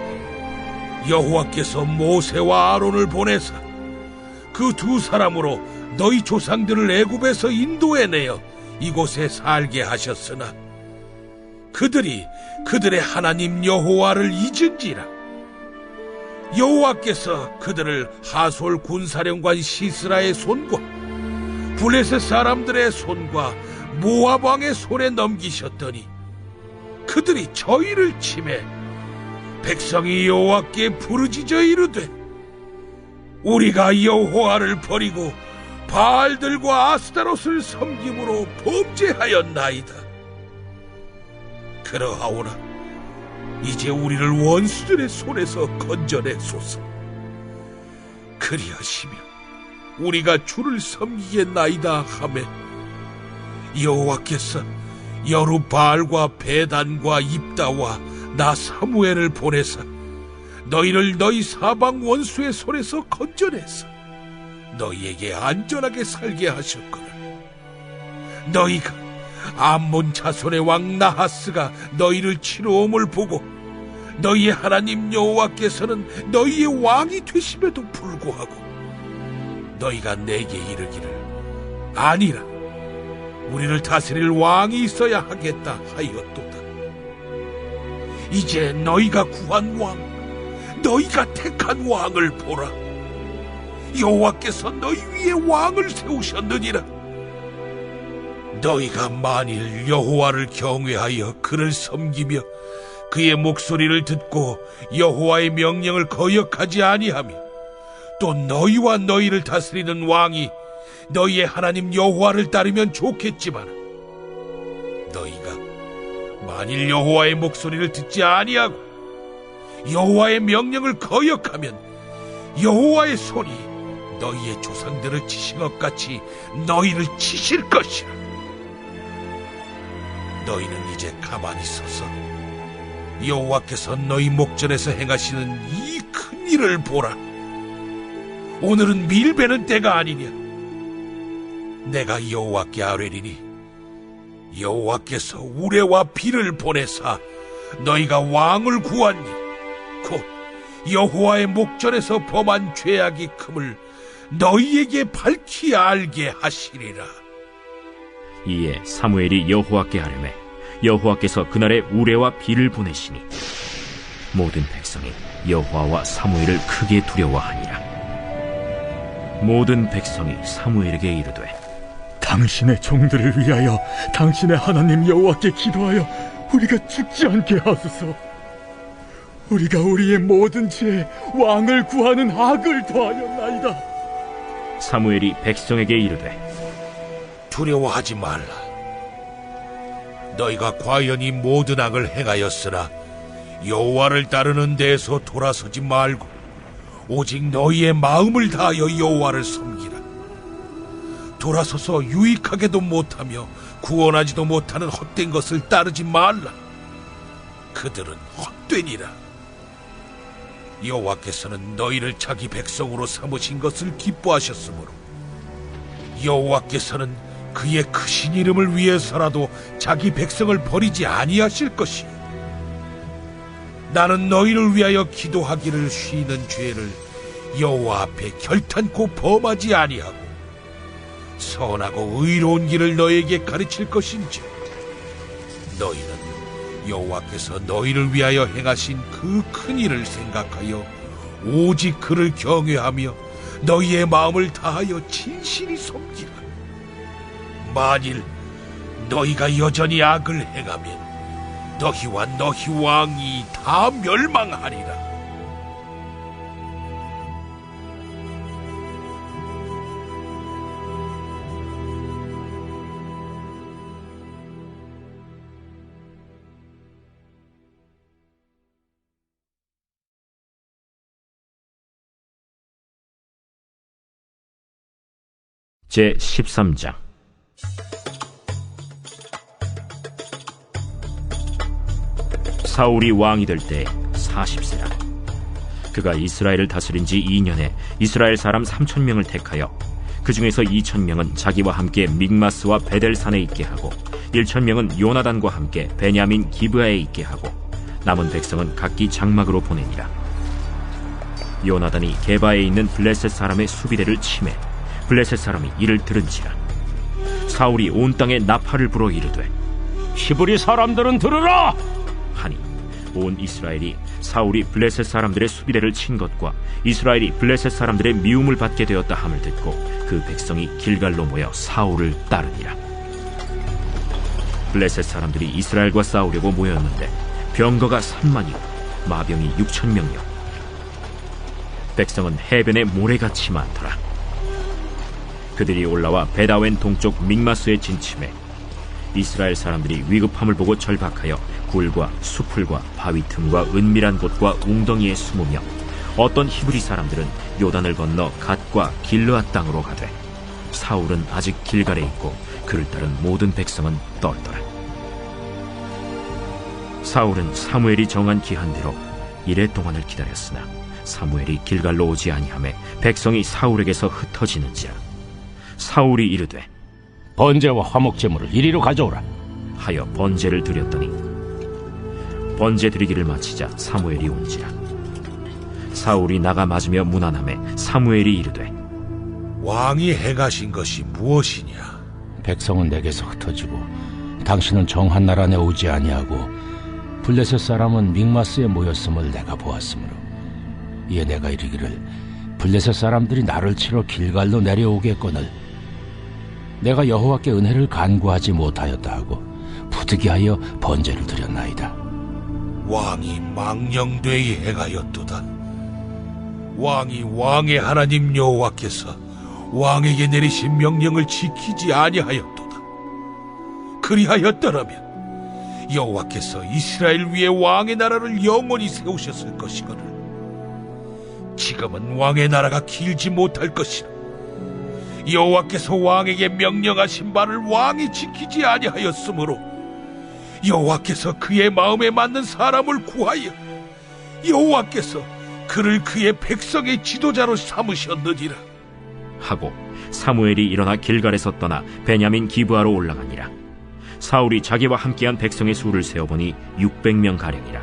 여호와께서 모세와 아론을 보내사 그 두 사람으로 너희 조상들을 애굽에서 인도해내어 이곳에 살게 하셨으나 그들이 그들의 하나님 여호와를 잊은지라. 여호와께서 그들을 하솔 군사령관 시스라의 손과 블레셋 사람들의 손과 모압 왕의 손에 넘기셨더니 그들이 저희를 치매 백성이 여호와께 부르짖어 이르되 우리가 여호와를 버리고 바알들과 아스타롯을 섬김으로 범죄하였나이다. 그러하오나 이제 우리를 원수들의 손에서 건져내소서. 그리하시며 우리가 주를 섬기겠나이다 하매 여호와께서 여루바알과 베단과 입다와 나 사무엘을 보내사 너희를 너희 사방 원수의 손에서 건져내서 너희에게 안전하게 살게 하셨거늘. 너희가 암몬 자손의 왕 나하스가 너희를 치루옴을 보고 너희의 하나님 여호와께서는 너희의 왕이 되심에도 불구하고 너희가 내게 이르기를 아니라 우리를 다스릴 왕이 있어야 하겠다 하였도다. 이제 너희가 구한 왕, 너희가 택한 왕을 보라. 여호와께서 너희 위에 왕을 세우셨느니라. 너희가 만일 여호와를 경외하여 그를 섬기며 그의 목소리를 듣고 여호와의 명령을 거역하지 아니하며 또 너희와 너희를 다스리는 왕이 너희의 하나님 여호와를 따르면 좋겠지만 너희가 만일 여호와의 목소리를 듣지 아니하고 여호와의 명령을 거역하면 여호와의 손이 너희의 조상들을 치신 것 같이 너희를 치실 것이라. 너희는 이제 가만히 서서 여호와께서 너희 목전에서 행하시는 이 큰 일을 보라. 오늘은 밀베는 때가 아니냐. 내가 여호와께 아뢰리니 여호와께서 우레와 비를 보내사 너희가 왕을 구하니 곧 여호와의 목전에서 범한 죄악이 큼을 너희에게 밝히 알게 하시리라. 이에 사무엘이 여호와께 아뢰매 여호와께서 그날에 우레와 비를 보내시니 모든 백성이 여호와와 사무엘을 크게 두려워하니라. 모든 백성이 사무엘에게 이르되 당신의 종들을 위하여 당신의 하나님 여호와께 기도하여 우리가 죽지 않게 하소서. 우리가 우리의 모든 죄에 왕을 구하는 악을 더하였나이다. 사무엘이 백성에게 이르되 두려워하지 말라. 너희가 과연 이 모든 악을 행하였으나 여호와를 따르는 데에서 돌아서지 말고 오직 너희의 마음을 다하여 여호와를 섬기라. 돌아서서 유익하게도 못하며 구원하지도 못하는 헛된 것을 따르지 말라. 그들은 헛되니라. 여호와께서는 너희를 자기 백성으로 삼으신 것을 기뻐하셨으므로 여호와께서는 그의 크신 이름을 위해서라도 자기 백성을 버리지 아니하실 것이요. 나는 너희를 위하여 기도하기를 쉬는 죄를 여호와 앞에 결탄코 범하지 아니하고 선하고 의로운 길을 너희에게 가르칠 것인지 너희는 여호와께서 너희를 위하여 행하신 그 큰 일을 생각하여 오직 그를 경외하며 너희의 마음을 다하여 진실이 섬기라. 만일 너희가 여전히 악을 행하면 너희와 너희 왕이 다 멸망하리라. 제 13장. 사울이 왕이 될 때 40세라. 그가 이스라엘을 다스린 지 2년에 이스라엘 사람 3,000명을 택하여 그 중에서 2,000명은 자기와 함께 믹마스와 베델산에 있게 하고 1,000명은 요나단과 함께 베냐민 기브아에 있게 하고 남은 백성은 각기 장막으로 보내니라. 요나단이 게바에 있는 블레셋 사람의 수비대를 치매 블레셋 사람이 이를 들은지라. 사울이 온 땅에 나팔을 불어 이르되 히브리 사람들은 들으라 하니 온 이스라엘이 사울이 블레셋 사람들의 수비대를 친 것과 이스라엘이 블레셋 사람들의 미움을 받게 되었다 함을 듣고 그 백성이 길갈로 모여 사울을 따르니라. 블레셋 사람들이 이스라엘과 싸우려고 모였는데 병거가 3만이고 마병이 6,000명이요 백성은 해변에 모래같이 많더라. 그들이 올라와 베다웬 동쪽 믹마스에 진침해 이스라엘 사람들이 위급함을 보고 절박하여 굴과 수풀과 바위 틈과 은밀한 곳과 웅덩이에 숨으며 어떤 히브리 사람들은 요단을 건너 갓과 길르앗 땅으로 가되 사울은 아직 길갈에 있고 그를 따른 모든 백성은 떨더라. 사울은 사무엘이 정한 기한대로 이레 동안을 기다렸으나 사무엘이 길갈로 오지 아니하매 백성이 사울에게서 흩어지는지라. 사울이 이르되 번제와 화목제물을 이리로 가져오라 하여 번제를 드렸더니 번제 드리기를 마치자 사무엘이 온지라. 사울이 나가 맞으며 문안하매 사무엘이 이르되 왕이 행하신 것이 무엇이냐? 백성은 내게서 흩어지고 당신은 정한 나라 내 오지 아니하고 블레셋 사람은 믹마스에 모였음을 내가 보았으므로 이에 내가 이르기를 블레셋 사람들이 나를 치러 길갈로 내려오겠거늘 내가 여호와께 은혜를 간구하지 못하였다 하고 부득이하여 번제를 드렸나이다. 왕이 망령되이 행하였도다. 왕이 왕의 하나님 여호와께서 왕에게 내리신 명령을 지키지 아니하였도다. 그리하였더라면 여호와께서 이스라엘 위에 왕의 나라를 영원히 세우셨을 것이거늘 지금은 왕의 나라가 길지 못할 것이라. 여호와께서 왕에게 명령하신 바를 왕이 지키지 아니하였으므로 여호와께서 그의 마음에 맞는 사람을 구하여 여호와께서 그를 그의 백성의 지도자로 삼으셨느니라 하고 사무엘이 일어나 길갈에서 떠나 베냐민 기브아로 올라가니라. 사울이 자기와 함께한 백성의 수를 세어보니 600명 가량이라.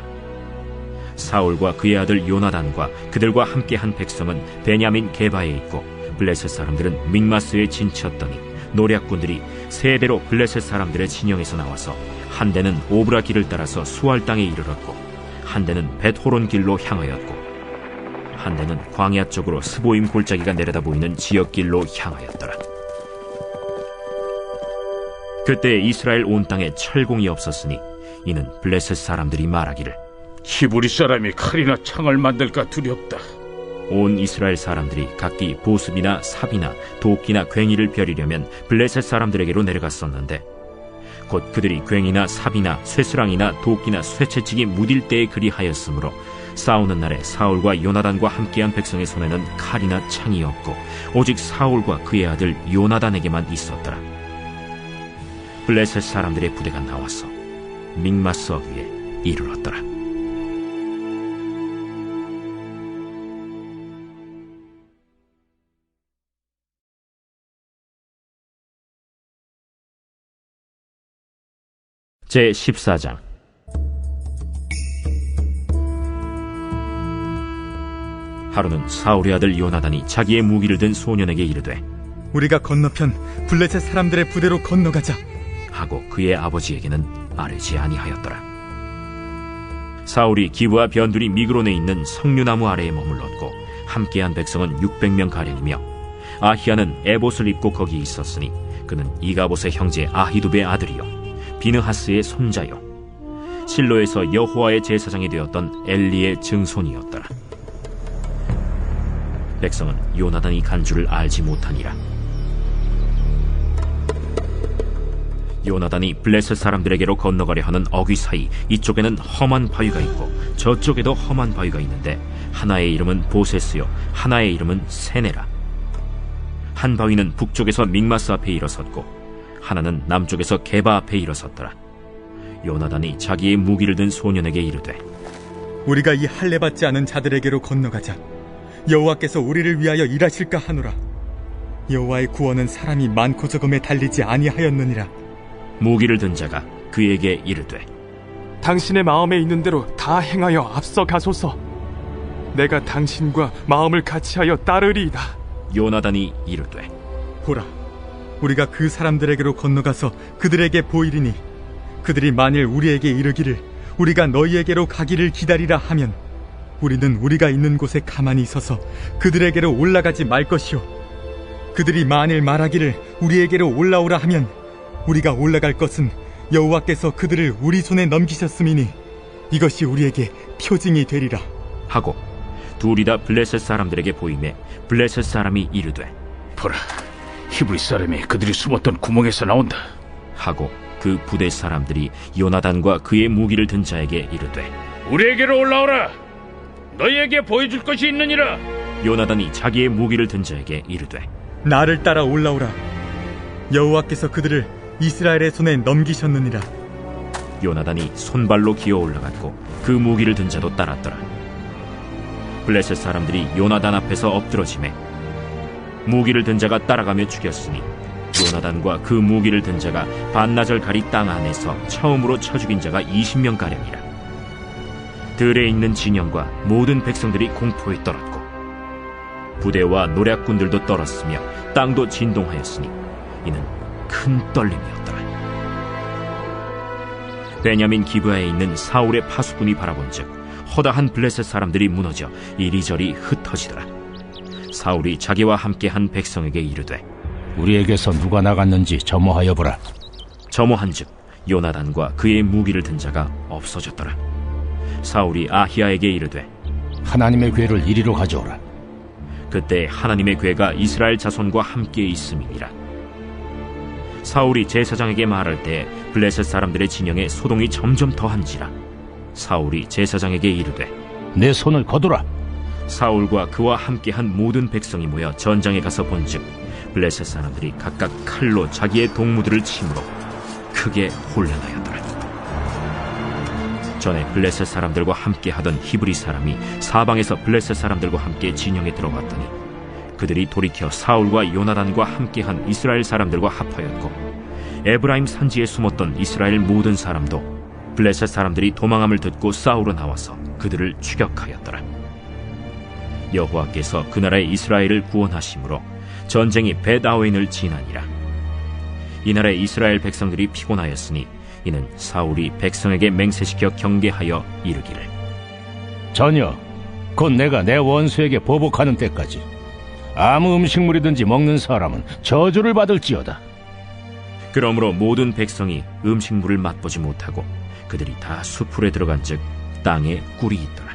사울과 그의 아들 요나단과 그들과 함께한 백성은 베냐민 게바에 있고 블레셋 사람들은 믹마스에 진쳤더니 노략군들이 세 대로 블레셋 사람들의 진영에서 나와서 한 대는 오브라 길을 따라서 수알 땅에 이르렀고 한 대는 벳호론 길로 향하였고 한 대는 광야 쪽으로 스보임 골짜기가 내려다 보이는 지역길로 향하였더라. 그때 이스라엘 온 땅에 철공이 없었으니 이는 블레셋 사람들이 말하기를 히브리 사람이 칼이나 창을 만들까 두렵다. 온 이스라엘 사람들이 각기 보습이나 삽이나 도끼나 괭이를 벼리려면 블레셋 사람들에게로 내려갔었는데 곧 그들이 괭이나 삽이나 쇠스랑이나 도끼나 쇠채찍이 무딜 때에 그리하였으므로 싸우는 날에 사울과 요나단과 함께한 백성의 손에는 칼이나 창이 없고 오직 사울과 그의 아들 요나단에게만 있었더라. 블레셋 사람들의 부대가 나와서 믹마스 어귀에 이르렀더라. 제 14장. 하루는 사울의 아들 요나단이 자기의 무기를 든 소년에게 이르되 우리가 건너편 블레셋 사람들의 부대로 건너가자 하고 그의 아버지에게는 아뢰지 아니하였더라. 사울이 기브와 변두리 미그론에 있는 석류나무 아래에 머물렀고 함께한 백성은 600명 가량이며 아히야는 에봇을 입고 거기 있었으니 그는 이가봇의 형제 아히두베의 아들이요 비느하스의 손자요 실로에서 여호와의 제사장이 되었던 엘리의 증손이었더라. 백성은 요나단이 간 줄을 알지 못하니라. 요나단이 블레셋 사람들에게로 건너가려 하는 어귀 사이 이쪽에는 험한 바위가 있고 저쪽에도 험한 바위가 있는데 하나의 이름은 보세스요 하나의 이름은 세네라. 한 바위는 북쪽에서 믹마스 앞에 일어섰고 하나는 남쪽에서 게바 앞에 일어섰더라. 요나단이 자기의 무기를 든 소년에게 이르되 우리가 이 할례 받지 않은 자들에게로 건너가자. 여호와께서 우리를 위하여 일하실까 하노라. 여호와의 구원은 사람이 많고 적음에 달리지 아니하였느니라. 무기를 든 자가 그에게 이르되 당신의 마음에 있는 대로 다 행하여 앞서 가소서. 내가 당신과 마음을 같이하여 따르리이다. 요나단이 이르되 보라, 우리가 그 사람들에게로 건너가서 그들에게 보이리니 그들이 만일 우리에게 이르기를 우리가 너희에게로 가기를 기다리라 하면 우리는 우리가 있는 곳에 가만히 있어서 그들에게로 올라가지 말 것이요 그들이 만일 말하기를 우리에게로 올라오라 하면 우리가 올라갈 것은 여호와께서 그들을 우리 손에 넘기셨음이니 이것이 우리에게 표징이 되리라 하고 둘이 다 블레셋 사람들에게 보이매 블레셋 사람이 이르되 보라, 히브리 사람이 그들이 숨었던 구멍에서 나온다 하고 그 부대 사람들이 요나단과 그의 무기를 든 자에게 이르되 우리에게로 올라오라. 너희에게 보여줄 것이 있느니라. 요나단이 자기의 무기를 든 자에게 이르되 나를 따라 올라오라. 여호와께서 그들을 이스라엘의 손에 넘기셨느니라. 요나단이 손발로 기어 올라갔고 그 무기를 든 자도 따랐더라. 블레셋 사람들이 요나단 앞에서 엎드러지매 무기를 든 자가 따라가며 죽였으니 요나단과 그 무기를 든 자가 반나절 가리 땅 안에서 처음으로 쳐 죽인 자가 20명가량이라. 들에 있는 진영과 모든 백성들이 공포에 떨었고 부대와 노략군들도 떨었으며 땅도 진동하였으니 이는 큰 떨림이었더라. 베냐민 기브아에 있는 사울의 파수꾼이 바라본즉 허다한 블레셋 사람들이 무너져 이리저리 흩어지더라. 사울이 자기와 함께한 백성에게 이르되 우리에게서 누가 나갔는지 점호하여 보라. 점호한즉 요나단과 그의 무기를 든 자가 없어졌더라. 사울이 아히야에게 이르되 하나님의 궤를 이리로 가져오라. 그때 하나님의 궤가 이스라엘 자손과 함께 있음이니라. 사울이 제사장에게 말할 때 블레셋 사람들의 진영에 소동이 점점 더한지라. 사울이 제사장에게 이르되 내 손을 거두라. 사울과 그와 함께한 모든 백성이 모여 전장에 가서 본즉 블레셋 사람들이 각각 칼로 자기의 동무들을 치므로 크게 혼란하였더라. 전에 블레셋 사람들과 함께하던 히브리 사람이 사방에서 블레셋 사람들과 함께 진영에 들어왔더니 그들이 돌이켜 사울과 요나단과 함께한 이스라엘 사람들과 합하였고 에브라임 산지에 숨었던 이스라엘 모든 사람도 블레셋 사람들이 도망함을 듣고 싸우러 나와서 그들을 추격하였더라. 여호와께서 그 나라의 이스라엘을 구원하심으로 전쟁이 벳아웬을 지나니라. 이날에 이스라엘 백성들이 피곤하였으니 이는 사울이 백성에게 맹세시켜 경계하여 이르기를 전혀 곧 내가 내 원수에게 보복하는 때까지 아무 음식물이든지 먹는 사람은 저주를 받을지어다. 그러므로 모든 백성이 음식물을 맛보지 못하고 그들이 다 수풀에 들어간즉 땅에 꿀이 있더라.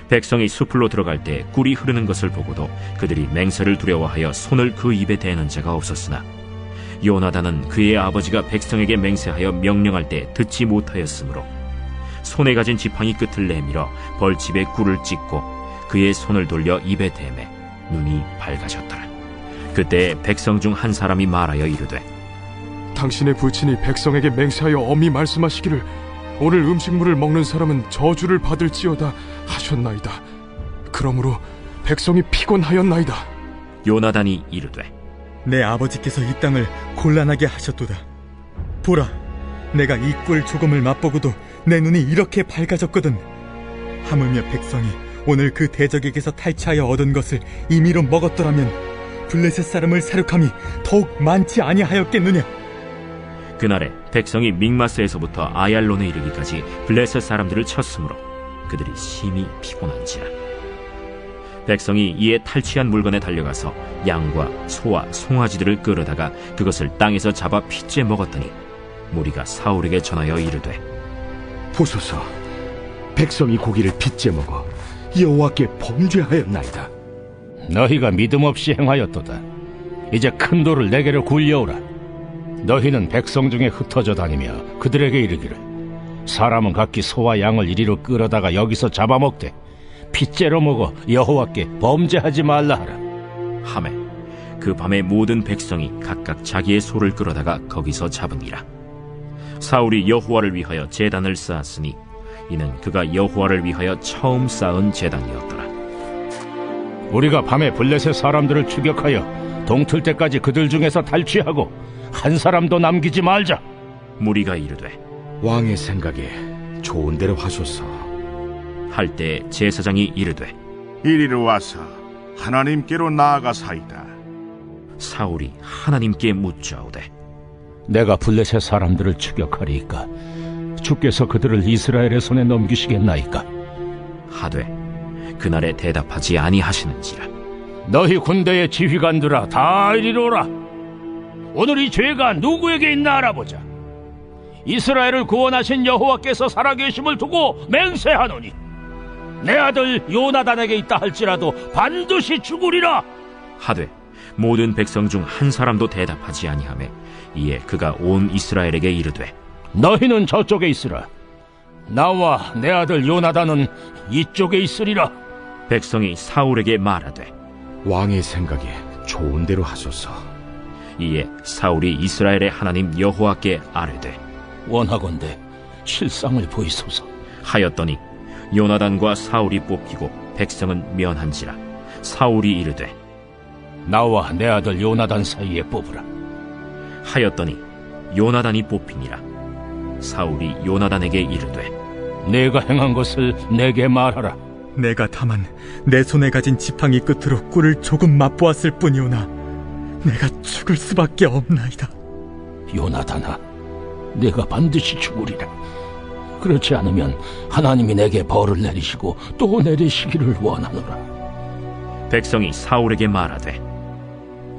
백성이 수풀로 들어갈 때 꿀이 흐르는 것을 보고도 그들이 맹세를 두려워하여 손을 그 입에 대는 자가 없었으나 요나단은 그의 아버지가 백성에게 맹세하여 명령할 때 듣지 못하였으므로 손에 가진 지팡이 끝을 내밀어 벌집에 꿀을 찍고 그의 손을 돌려 입에 대매 눈이 밝아졌더라. 그때 백성 중 한 사람이 말하여 이르되 당신의 부친이 백성에게 맹세하여 엄히 말씀하시기를 오늘 음식물을 먹는 사람은 저주를 받을지어다 하셨나이다. 그러므로 백성이 피곤하였나이다. 요나단이 이르되 내 아버지께서 이 땅을 곤란하게 하셨도다. 보라, 내가 이 꿀 조금을 맛보고도 내 눈이 이렇게 밝아졌거든. 하물며 백성이 오늘 그 대적에게서 탈취하여 얻은 것을 임의로 먹었더라면 블레셋 사람을 사륙함이 더욱 많지 아니하였겠느냐. 그날에 백성이 믹마스에서부터 아얄론에 이르기까지 블레셋 사람들을 쳤으므로 그들이 심히 피곤한지라. 백성이 이에 탈취한 물건에 달려가서 양과 소와 송아지들을 끌어다가 그것을 땅에서 잡아 핏째 먹었더니 무리가 사울에게 전하여 이르되 보소서, 백성이 고기를 핏째 먹어 여호와께 범죄하였나이다. 너희가 믿음 없이 행하였도다. 이제 큰 돌을 내게로 굴려오라. 너희는 백성 중에 흩어져 다니며 그들에게 이르기를 사람은 각기 소와 양을 이리로 끌어다가 여기서 잡아먹되 핏째로 먹어 여호와께 범죄하지 말라 하라. 하매 그 밤에 모든 백성이 각각 자기의 소를 끌어다가 거기서 잡으니라. 사울이 여호와를 위하여 제단을 쌓았으니 이는 그가 여호와를 위하여 처음 쌓은 제단이었더라. 우리가 밤에 블레셋 사람들을 추격하여 동틀 때까지 그들 중에서 탈취하고 한 사람도 남기지 말자. 무리가 이르되 왕의 생각에 좋은 대로 하소서 할 때 제사장이 이르되 이리로 와서 하나님께로 나아가사이다. 사울이 하나님께 묻자오되 내가 블레셋 사람들을 추격하리이까 주께서 그들을 이스라엘의 손에 넘기시겠나이까. 하되 그날에 대답하지 아니하시는지라. 너희 군대의 지휘관들아 다 이리로 오라. 오늘 이 죄가 누구에게 있나 알아보자. 이스라엘을 구원하신 여호와께서 살아계심을 두고 맹세하노니 내 아들 요나단에게 있다 할지라도 반드시 죽으리라. 하되 모든 백성 중 한 사람도 대답하지 아니하매 이에 그가 온 이스라엘에게 이르되 너희는 저쪽에 있으라. 나와 내 아들 요나단은 이쪽에 있으리라. 백성이 사울에게 말하되 왕의 생각에 좋은 대로 하소서. 이에 사울이 이스라엘의 하나님 여호와께 아뢰되 원하건대 실상을 보이소서 하였더니 요나단과 사울이 뽑히고 백성은 면한지라. 사울이 이르되 나와 내 아들 요나단 사이에 뽑으라 하였더니 요나단이 뽑히니라. 사울이 요나단에게 이르되 내가 행한 것을 내게 말하라. 내가 다만 내 손에 가진 지팡이 끝으로 꿀을 조금 맛보았을 뿐이오나 내가 죽을 수밖에 없나이다. 요나단아, 내가 반드시 죽으리라. 그렇지 않으면 하나님이 내게 벌을 내리시고 또 내리시기를 원하노라. 백성이 사울에게 말하되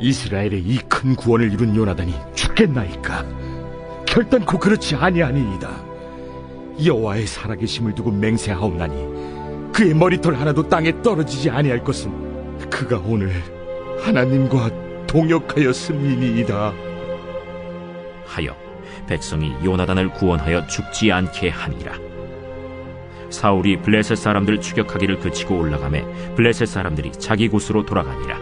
이스라엘의 이 큰 구원을 이룬 요나단이 죽겠나이까? 결단코 그렇지 아니하니이다. 여호와의 살아계심을 두고 맹세하옵나니 그의 머리털 하나도 땅에 떨어지지 아니할 것은 그가 오늘 하나님과 동역하였음이니이다 하여 백성이 요나단을 구원하여 죽지 않게 하니라. 사울이 블레셋 사람들 추격하기를 그치고 올라가매 블레셋 사람들이 자기 곳으로 돌아가니라.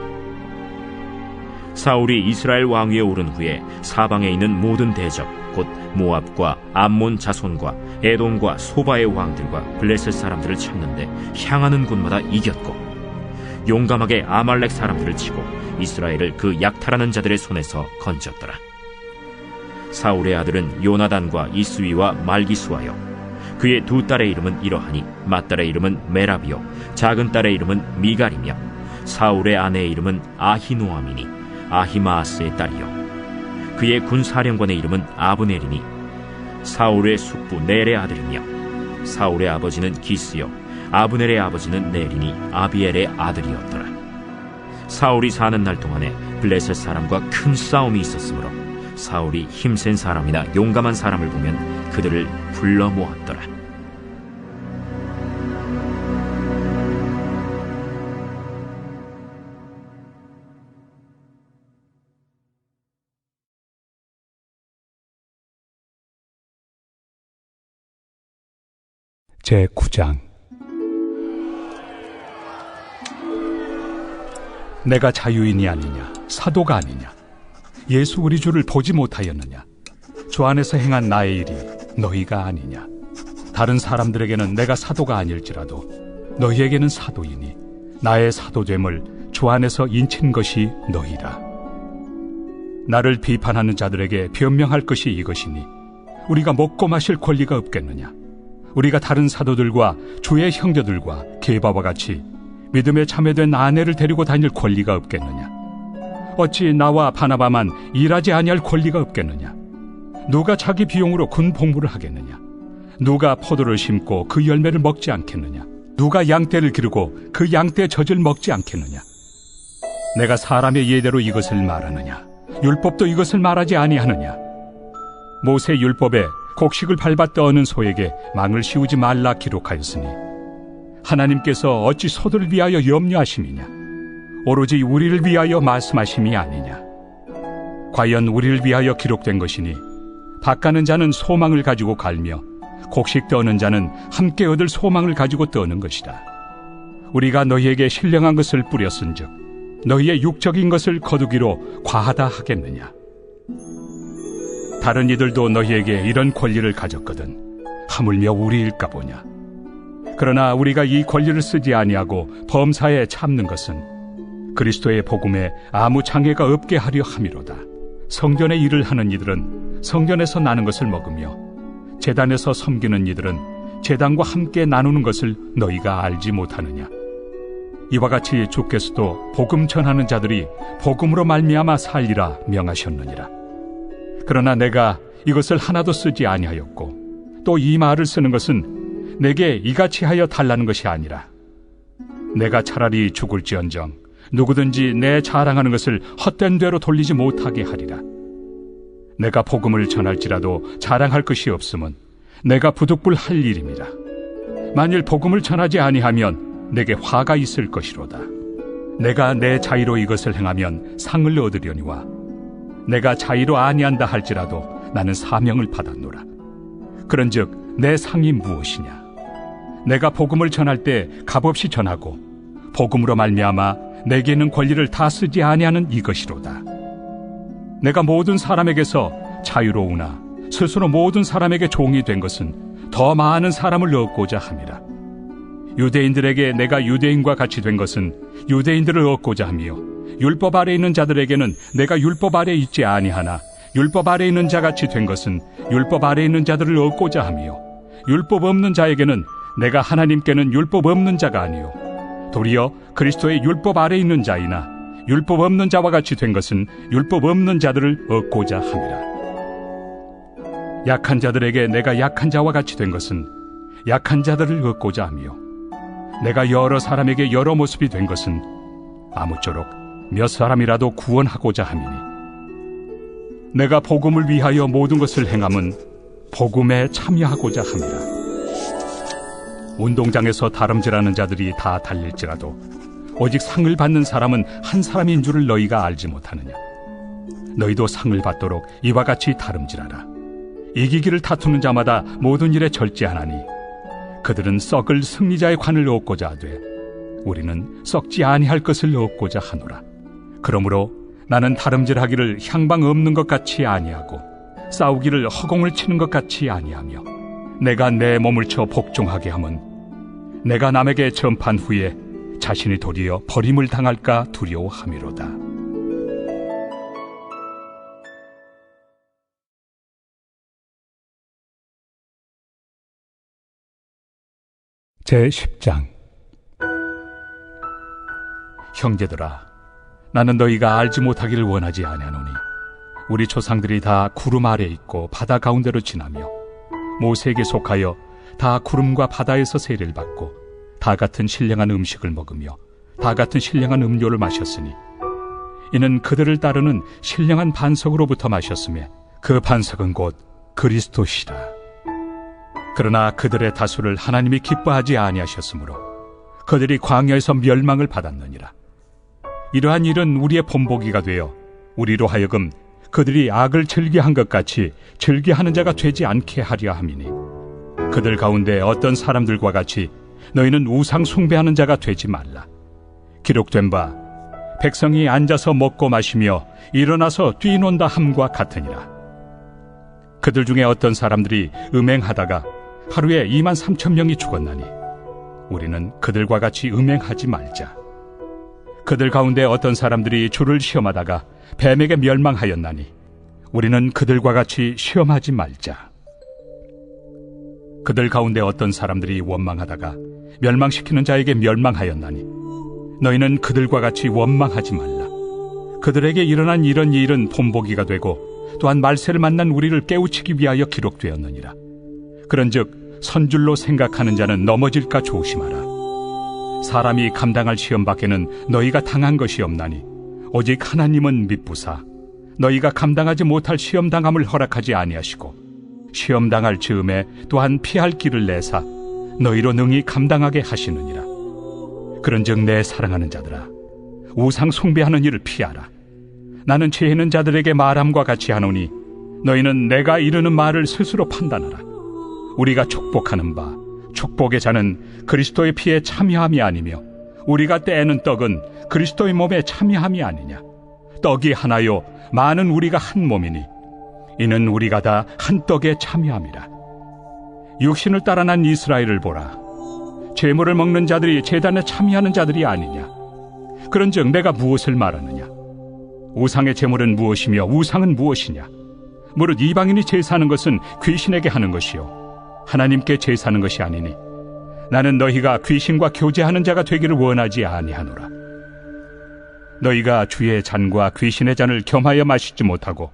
사울이 이스라엘 왕위에 오른 후에 사방에 있는 모든 대적 곧 모압과 암몬 자손과 에돔과 소바의 왕들과 블레셋 사람들을 쳤는데 향하는 곳마다 이겼고 용감하게 아말렉 사람들을 치고 이스라엘을 그 약탈하는 자들의 손에서 건졌더라. 사울의 아들은 요나단과 이스위와 말기수하여 그의 두 딸의 이름은 이러하니 맏딸의 이름은 메라비요 작은 딸의 이름은 미갈이며 사울의 아내의 이름은 아히노아미니 아히마아스의 딸이요 그의 군사령관의 이름은 아브넬이니 사울의 숙부 넬의 아들이며 사울의 아버지는 기스요 아브넬의 아버지는 넬이니 아비엘의 아들이었더라. 사울이 사는 날 동안에 블레셋 사람과 큰 싸움이 있었으므로 사울이 힘센 사람이나 용감한 사람을 보면 그들을 불러 모았더라. 제9장 내가 자유인이 아니냐 사도가 아니냐 예수 우리 주를 보지 못하였느냐 주 안에서 행한 나의 일이 너희가 아니냐 다른 사람들에게는 내가 사도가 아닐지라도 너희에게는 사도이니 나의 사도됨을 주 안에서 인친 것이 너희라. 나를 비판하는 자들에게 변명할 것이 이것이니 우리가 먹고 마실 권리가 없겠느냐 우리가 다른 사도들과 주의 형제들과 게바와 같이 믿음에 참여된 아내를 데리고 다닐 권리가 없겠느냐 어찌 나와 바나바만 일하지 아니할 권리가 없겠느냐 누가 자기 비용으로 군 복무를 하겠느냐 누가 포도를 심고 그 열매를 먹지 않겠느냐 누가 양떼를 기르고 그 양떼의 젖을 먹지 않겠느냐 내가 사람의 예대로 이것을 말하느냐 율법도 이것을 말하지 아니하느냐 모세 율법에 곡식을 밟아 떠는 소에게 망을 씌우지 말라 기록하였으니 하나님께서 어찌 소들을 위하여 염려하심이냐 오로지 우리를 위하여 말씀하심이 아니냐 과연 우리를 위하여 기록된 것이니 밭가는 자는 소망을 가지고 갈며 곡식 떠는 자는 함께 얻을 소망을 가지고 떠는 것이다. 우리가 너희에게 신령한 것을 뿌렸은즉 너희의 육적인 것을 거두기로 과하다 하겠느냐 다른 이들도 너희에게 이런 권리를 가졌거든 하물며 우리일까 보냐 그러나 우리가 이 권리를 쓰지 아니하고 범사에 참는 것은 그리스도의 복음에 아무 장애가 없게 하려 함이로다. 성전의 일을 하는 이들은 성전에서 나는 것을 먹으며 제단에서 섬기는 이들은 제단과 함께 나누는 것을 너희가 알지 못하느냐 이와 같이 주께서도 복음 전하는 자들이 복음으로 말미암아 살리라 명하셨느니라. 그러나 내가 이것을 하나도 쓰지 아니하였고 또 이 말을 쓰는 것은 내게 이같이 하여 달라는 것이 아니라 내가 차라리 죽을지언정 누구든지 내 자랑하는 것을 헛된 대로 돌리지 못하게 하리라. 내가 복음을 전할지라도 자랑할 것이 없으면 내가 부득불할 일임이라. 만일 복음을 전하지 아니하면 내게 화가 있을 것이로다. 내가 내 자의로 이것을 행하면 상을 얻으려니와 내가 자의로 아니한다 할지라도 나는 사명을 받았노라. 그런즉 내 상이 무엇이냐? 내가 복음을 전할 때 값없이 전하고 복음으로 말미암아 내게 있는 권리를 다 쓰지 아니하는 이것이로다. 내가 모든 사람에게서 자유로우나 스스로 모든 사람에게 종이 된 것은 더 많은 사람을 얻고자 함이라. 유대인들에게 내가 유대인과 같이 된 것은 유대인들을 얻고자 하며 율법 아래 있는 자들에게는 내가 율법 아래 있지 아니하나 율법 아래 있는 자같이 된 것은 율법 아래 있는 자들을 얻고자 하며 율법 없는 자에게는 내가 하나님께는 율법 없는 자가 아니요 도리어 그리스도의 율법 아래 있는 자이나 율법 없는 자와 같이 된 것은 율법 없는 자들을 얻고자 함이라. 약한 자들에게 내가 약한 자와 같이 된 것은 약한 자들을 얻고자 하며 내가 여러 사람에게 여러 모습이 된 것은 아무쪼록 몇 사람이라도 구원하고자 함이니 내가 복음을 위하여 모든 것을 행함은 복음에 참여하고자 함이라. 운동장에서 다름질하는 자들이 다 달릴지라도 오직 상을 받는 사람은 한 사람인 줄을 너희가 알지 못하느냐? 너희도 상을 받도록 이와 같이 다름질하라. 이기기를 다투는 자마다 모든 일에 절제하나니 그들은 썩을 승리자의 관을 얻고자 하되 우리는 썩지 아니할 것을 얻고자 하노라. 그러므로 나는 다름질하기를 향방 없는 것 같이 아니하고 싸우기를 허공을 치는 것 같이 아니하며 내가 내 몸을 쳐 복종하게 함은 내가 남에게 전판 후에 자신이 도리어 버림을 당할까 두려워함이로다. 제10장. 형제들아, 나는 너희가 알지 못하기를 원하지 아니하노니 우리 조상들이 다 구름 아래 있고 바다 가운데로 지나며 모세에게 속하여 다 구름과 바다에서 세례를 받고 다 같은 신령한 음식을 먹으며 다 같은 신령한 음료를 마셨으니 이는 그들을 따르는 신령한 반석으로부터 마셨으며 그 반석은 곧 그리스도시라. 그러나 그들의 다수를 하나님이 기뻐하지 아니하셨으므로 그들이 광야에서 멸망을 받았느니라. 이러한 일은 우리의 본보기가 되어 우리로 하여금 그들이 악을 즐겨한 것 같이 즐겨하는 자가 되지 않게 하려 함이니 그들 가운데 어떤 사람들과 같이 너희는 우상 숭배하는 자가 되지 말라. 기록된 바 백성이 앉아서 먹고 마시며 일어나서 뛰논다 함과 같으니라. 그들 중에 어떤 사람들이 음행하다가 하루에 23,000명이 죽었나니 우리는 그들과 같이 음행하지 말자. 그들 가운데 어떤 사람들이 주를 시험하다가 뱀에게 멸망하였나니 우리는 그들과 같이 시험하지 말자. 그들 가운데 어떤 사람들이 원망하다가 멸망시키는 자에게 멸망하였나니 너희는 그들과 같이 원망하지 말라. 그들에게 일어난 이런 일은 본보기가 되고 또한 말세를 만난 우리를 깨우치기 위하여 기록되었느니라. 그런즉 선줄로 생각하는 자는 넘어질까 조심하라. 사람이 감당할 시험 밖에는 너희가 당한 것이 없나니 오직 하나님은 미쁘사 너희가 감당하지 못할 시험당함을 허락하지 아니하시고 시험당할 즈음에 또한 피할 길을 내사 너희로 능히 감당하게 하시느니라. 그런즉 내 사랑하는 자들아, 우상 숭배하는 일을 피하라. 나는 죄 있는 자들에게 말함과 같이 하노니 너희는 내가 이르는 말을 스스로 판단하라. 우리가 축복하는 바 축복의 자는 그리스도의 피에 참여함이 아니며 우리가 떼는 떡은 그리스도의 몸에 참여함이 아니냐. 떡이 하나요 많은 우리가 한 몸이니 이는 우리가 다 한 떡에 참여함이라. 육신을 따라 난 이스라엘을 보라. 제물을 먹는 자들이 제단에 참여하는 자들이 아니냐. 그런즉 내가 무엇을 말하느냐. 우상의 제물은 무엇이며 우상은 무엇이냐. 무릇 이방인이 제사하는 것은 귀신에게 하는 것이요 하나님께 제사하는 것이 아니니 나는 너희가 귀신과 교제하는 자가 되기를 원하지 아니하노라. 너희가 주의 잔과 귀신의 잔을 겸하여 마시지 못하고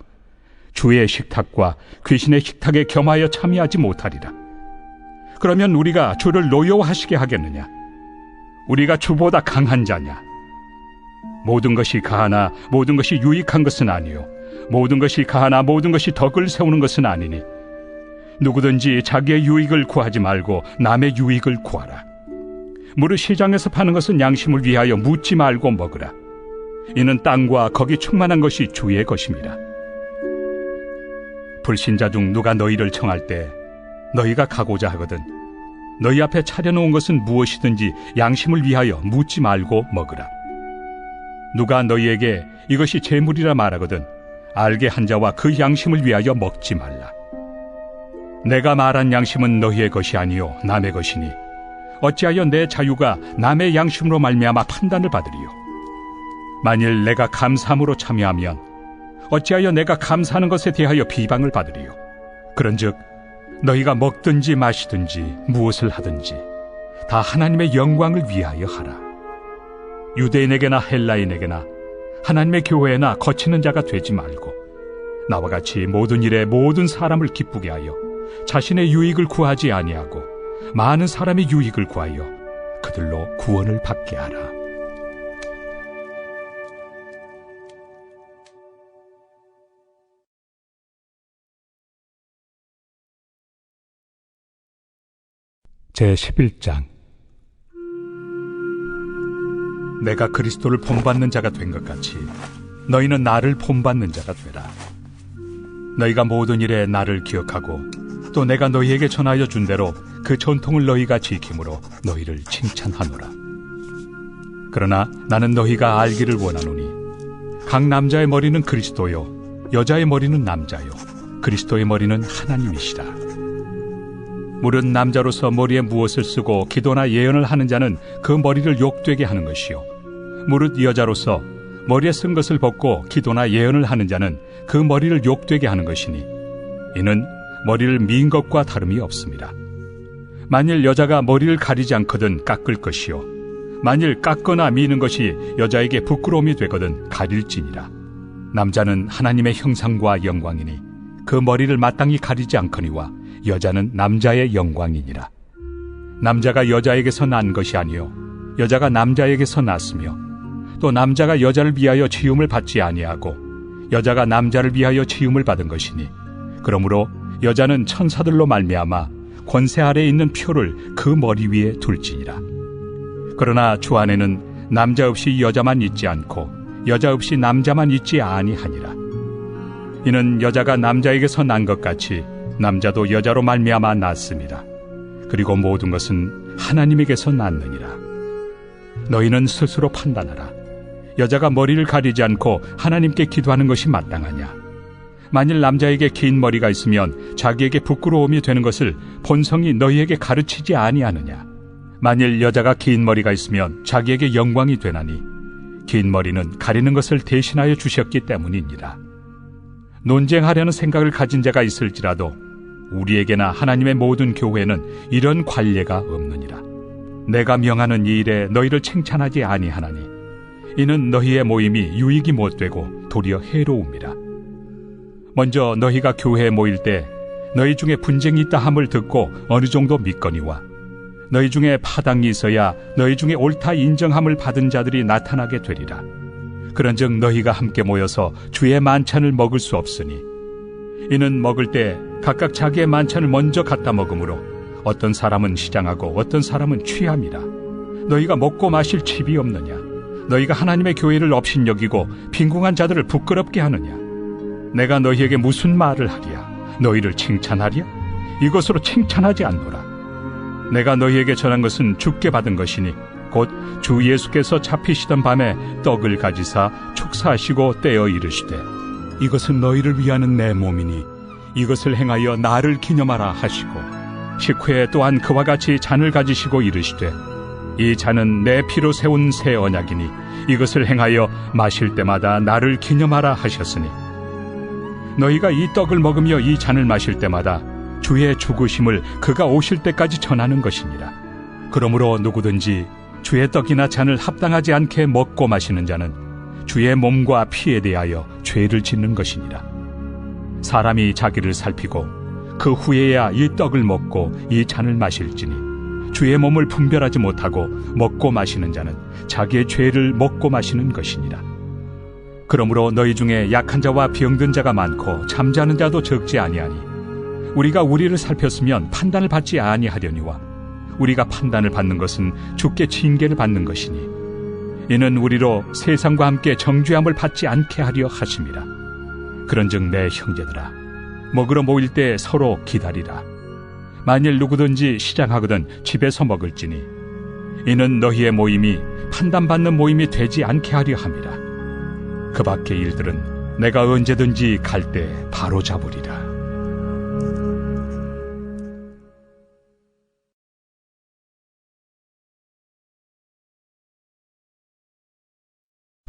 주의 식탁과 귀신의 식탁에 겸하여 참여하지 못하리라. 그러면 우리가 주를 노여워하시게 하겠느냐? 우리가 주보다 강한 자냐? 모든 것이 가하나 모든 것이 유익한 것은 아니요 모든 것이 가하나 모든 것이 덕을 세우는 것은 아니니 누구든지 자기의 유익을 구하지 말고 남의 유익을 구하라. 무릇 시장에서 파는 것은 양심을 위하여 묻지 말고 먹으라. 이는 땅과 거기 충만한 것이 주의 것입니다. 불신자 중 누가 너희를 청할 때 너희가 가고자 하거든 너희 앞에 차려놓은 것은 무엇이든지 양심을 위하여 묻지 말고 먹으라. 누가 너희에게 이것이 재물이라 말하거든 알게 한 자와 그 양심을 위하여 먹지 말라. 내가 말한 양심은 너희의 것이 아니요 남의 것이니 어찌하여 내 자유가 남의 양심으로 말미암아 판단을 받으리요. 만일 내가 감사함으로 참여하면 어찌하여 내가 감사하는 것에 대하여 비방을 받으리요. 그런즉 너희가 먹든지 마시든지 무엇을 하든지 다 하나님의 영광을 위하여 하라. 유대인에게나 헬라인에게나 하나님의 교회에나 거치는 자가 되지 말고 나와 같이 모든 일에 모든 사람을 기쁘게 하여 자신의 유익을 구하지 아니하고 많은 사람의 유익을 구하여 그들로 구원을 받게 하라. 제11장. 내가 그리스도를 본받는 자가 된 것 같이 너희는 나를 본받는 자가 되라. 너희가 모든 일에 나를 기억하고 또 내가 너희에게 전하여 준 대로 그 전통을 너희가 지킴으로 너희를 칭찬하노라. 그러나 나는 너희가 알기를 원하노니 각 남자의 머리는 그리스도요 여자의 머리는 남자요 그리스도의 머리는 하나님이시라. 무릇 남자로서 머리에 무엇을 쓰고 기도나 예언을 하는 자는 그 머리를 욕되게 하는 것이요 무릇 여자로서 머리에 쓴 것을 벗고 기도나 예언을 하는 자는 그 머리를 욕되게 하는 것이니 이는 머리를 미인 것과 다름이 없습니다. 만일 여자가 머리를 가리지 않거든 깎을 것이요 만일 깎거나 미는 것이 여자에게 부끄러움이 되거든 가릴지니라. 남자는 하나님의 형상과 영광이니 그 머리를 마땅히 가리지 않거니와 여자는 남자의 영광이니라. 남자가 여자에게서 난 것이 아니요 여자가 남자에게서 났으며 또 남자가 여자를 위하여 지음을 받지 아니하고 여자가 남자를 위하여 지음을 받은 것이니 그러므로 여자는 천사들로 말미암아 권세 아래에 있는 표를 그 머리 위에 둘지니라. 그러나 주 안에는 남자 없이 여자만 있지 않고 여자 없이 남자만 있지 아니하니라. 이는 여자가 남자에게서 난 것 같이 남자도 여자로 말미암아 났습니다. 그리고 모든 것은 하나님에게서 났느니라. 너희는 스스로 판단하라. 여자가 머리를 가리지 않고 하나님께 기도하는 것이 마땅하냐? 만일 남자에게 긴 머리가 있으면 자기에게 부끄러움이 되는 것을 본성이 너희에게 가르치지 아니하느냐? 만일 여자가 긴 머리가 있으면 자기에게 영광이 되나니 긴 머리는 가리는 것을 대신하여 주셨기 때문이니라. 논쟁하려는 생각을 가진 자가 있을지라도 우리에게나 하나님의 모든 교회는 이런 관례가 없느니라. 내가 명하는 이 일에 너희를 칭찬하지 아니하나니 이는 너희의 모임이 유익이 못되고 도리어 해로움이라. 먼저 너희가 교회에 모일 때 너희 중에 분쟁이 있다 함을 듣고 어느 정도 믿거니와 너희 중에 파당이 있어야 너희 중에 옳다 인정함을 받은 자들이 나타나게 되리라. 그런즉 너희가 함께 모여서 주의 만찬을 먹을 수 없으니 이는 먹을 때 각각 자기의 만찬을 먼저 갖다 먹으므로 어떤 사람은 시장하고 어떤 사람은 취함이라. 너희가 먹고 마실 칩이 없느냐? 너희가 하나님의 교회를 업신여기고 빈궁한 자들을 부끄럽게 하느냐? 내가 너희에게 무슨 말을 하랴? 너희를 칭찬하랴? 이것으로 칭찬하지 않노라. 내가 너희에게 전한 것은 주께 받은 것이니 곧 주 예수께서 잡히시던 밤에 떡을 가지사 축사하시고 떼어 이르시되 이것은 너희를 위하는 내 몸이니 이것을 행하여 나를 기념하라 하시고 식후에 또한 그와 같이 잔을 가지시고 이르시되 이 잔은 내 피로 세운 새 언약이니 이것을 행하여 마실 때마다 나를 기념하라 하셨으니 너희가 이 떡을 먹으며 이 잔을 마실 때마다 주의 죽으심을 그가 오실 때까지 전하는 것이니라. 그러므로 누구든지 주의 떡이나 잔을 합당하지 않게 먹고 마시는 자는 주의 몸과 피에 대하여 죄를 짓는 것이니라. 사람이 자기를 살피고 그 후에야 이 떡을 먹고 이 잔을 마실지니 주의 몸을 분별하지 못하고 먹고 마시는 자는 자기의 죄를 먹고 마시는 것이니라. 그러므로 너희 중에 약한 자와 병든 자가 많고 잠자는 자도 적지 아니하니 우리가 우리를 살폈으면 판단을 받지 아니하려니와 우리가 판단을 받는 것은 주께 징계를 받는 것이니 이는 우리로 세상과 함께 정죄함을 받지 않게 하려 하심이라. 그런즉 내 형제들아, 먹으러 모일 때 서로 기다리라. 만일 누구든지 시장하거든 집에서 먹을지니 이는 너희의 모임이 판단받는 모임이 되지 않게 하려 함이라. 그 밖의 일들은 내가 언제든지 갈 때 바로 잡으리라.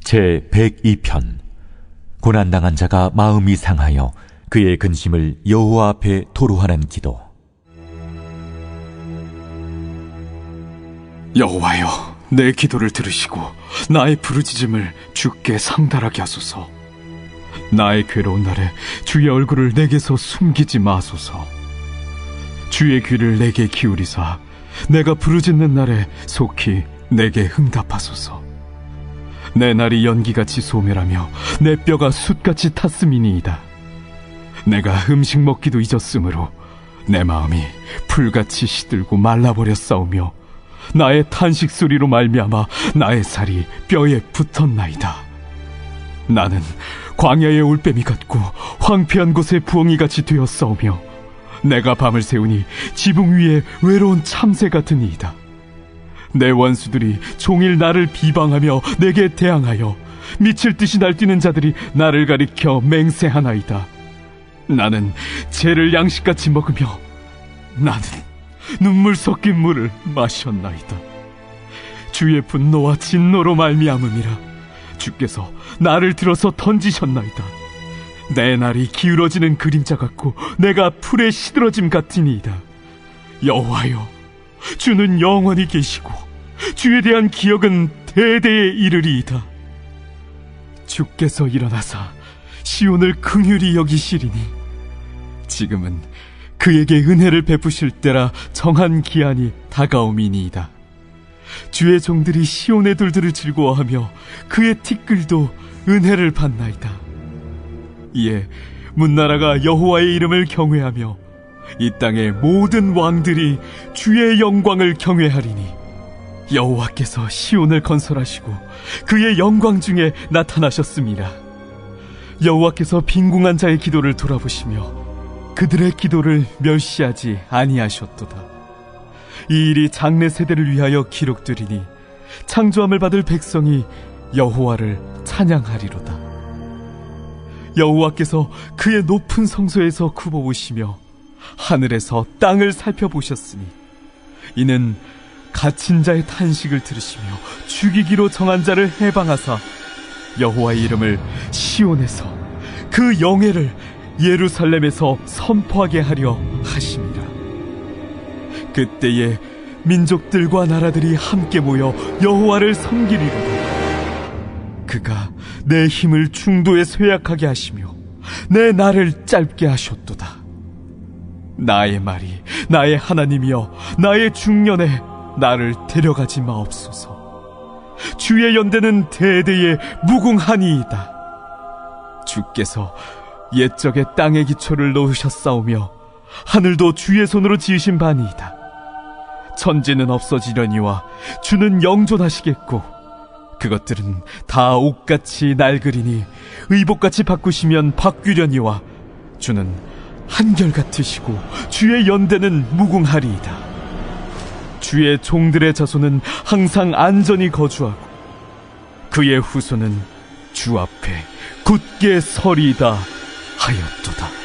제 102편. 고난당한 자가 마음이 상하여 그의 근심을 여호와 앞에 토로하는 기도. 여호와여, 내 기도를 들으시고 나의 부르짖음을 주께 상달하게 하소서. 나의 괴로운 날에 주의 얼굴을 내게서 숨기지 마소서. 주의 귀를 내게 기울이사 내가 부르짖는 날에 속히 내게 응답하소서. 내 날이 연기같이 소멸하며 내 뼈가 숯같이 탔음이니이다. 내가 음식 먹기도 잊었으므로 내 마음이 풀같이 시들고 말라버렸사오며 나의 탄식 소리로 말미암아 나의 살이 뼈에 붙었나이다. 나는 광야의 올빼미 같고 황폐한 곳의 부엉이같이 되었사오며 내가 밤을 새우니 지붕 위에 외로운 참새 같으니이다. 내 원수들이 종일 나를 비방하며 내게 대항하여 미칠 듯이 날뛰는 자들이 나를 가리켜 맹세하나이다. 나는 죄를 양식같이 먹으며 나는 눈물 섞인 물을 마셨나이다. 주의 분노와 진노로 말미암음이라. 주께서 나를 들어서 던지셨나이다. 내 날이 기울어지는 그림자 같고 내가 풀에 시들어짐 같으니이다. 여호와여, 주는 영원히 계시고 주에 대한 기억은 대대에 이르리이다. 주께서 일어나사 시온을 긍휼히 여기시리니 지금은 그에게 은혜를 베푸실 때라 정한 기한이 다가옴이니이다. 주의 종들이 시온의 돌들을 즐거워하며 그의 티끌도 은혜를 받나이다. 이에 문나라가 여호와의 이름을 경외하며 이 땅의 모든 왕들이 주의 영광을 경외하리니 여호와께서 시온을 건설하시고 그의 영광 중에 나타나셨습니다. 여호와께서 빈궁한 자의 기도를 돌아보시며 그들의 기도를 멸시하지 아니하셨도다. 이 일이 장래 세대를 위하여 기록되리니 창조함을 받을 백성이 여호와를 찬양하리로다. 여호와께서 그의 높은 성소에서 굽어보시며 하늘에서 땅을 살펴보셨으니 이는 갇힌 자의 탄식을 들으시며 죽이기로 정한 자를 해방하사 여호와의 이름을 시온에서 그 영예를 예루살렘에서 선포하게 하려 하심이라. 그때에 민족들과 나라들이 함께 모여 여호와를 섬기리로다. 그가 내 힘을 중도에 쇠약하게 하시며 내 날을 짧게 하셨도다. 나의 말이 나의 하나님이여 나의 중년에 나를 데려가지 마옵소서. 주의 연대는 대대에 무궁하니이다. 주께서 옛적에 땅의 기초를 놓으셨사오며 하늘도 주의 손으로 지으신 바니이다. 천지는 없어지려니와 주는 영존하시겠고 그것들은 다 옷같이 낡으리니 의복같이 바꾸시면 바뀌려니와 주는 한결같으시고 주의 연대는 무궁하리이다. 주의 종들의 자손은 항상 안전히 거주하고 그의 후손은 주 앞에 굳게 서리이다 하였도다.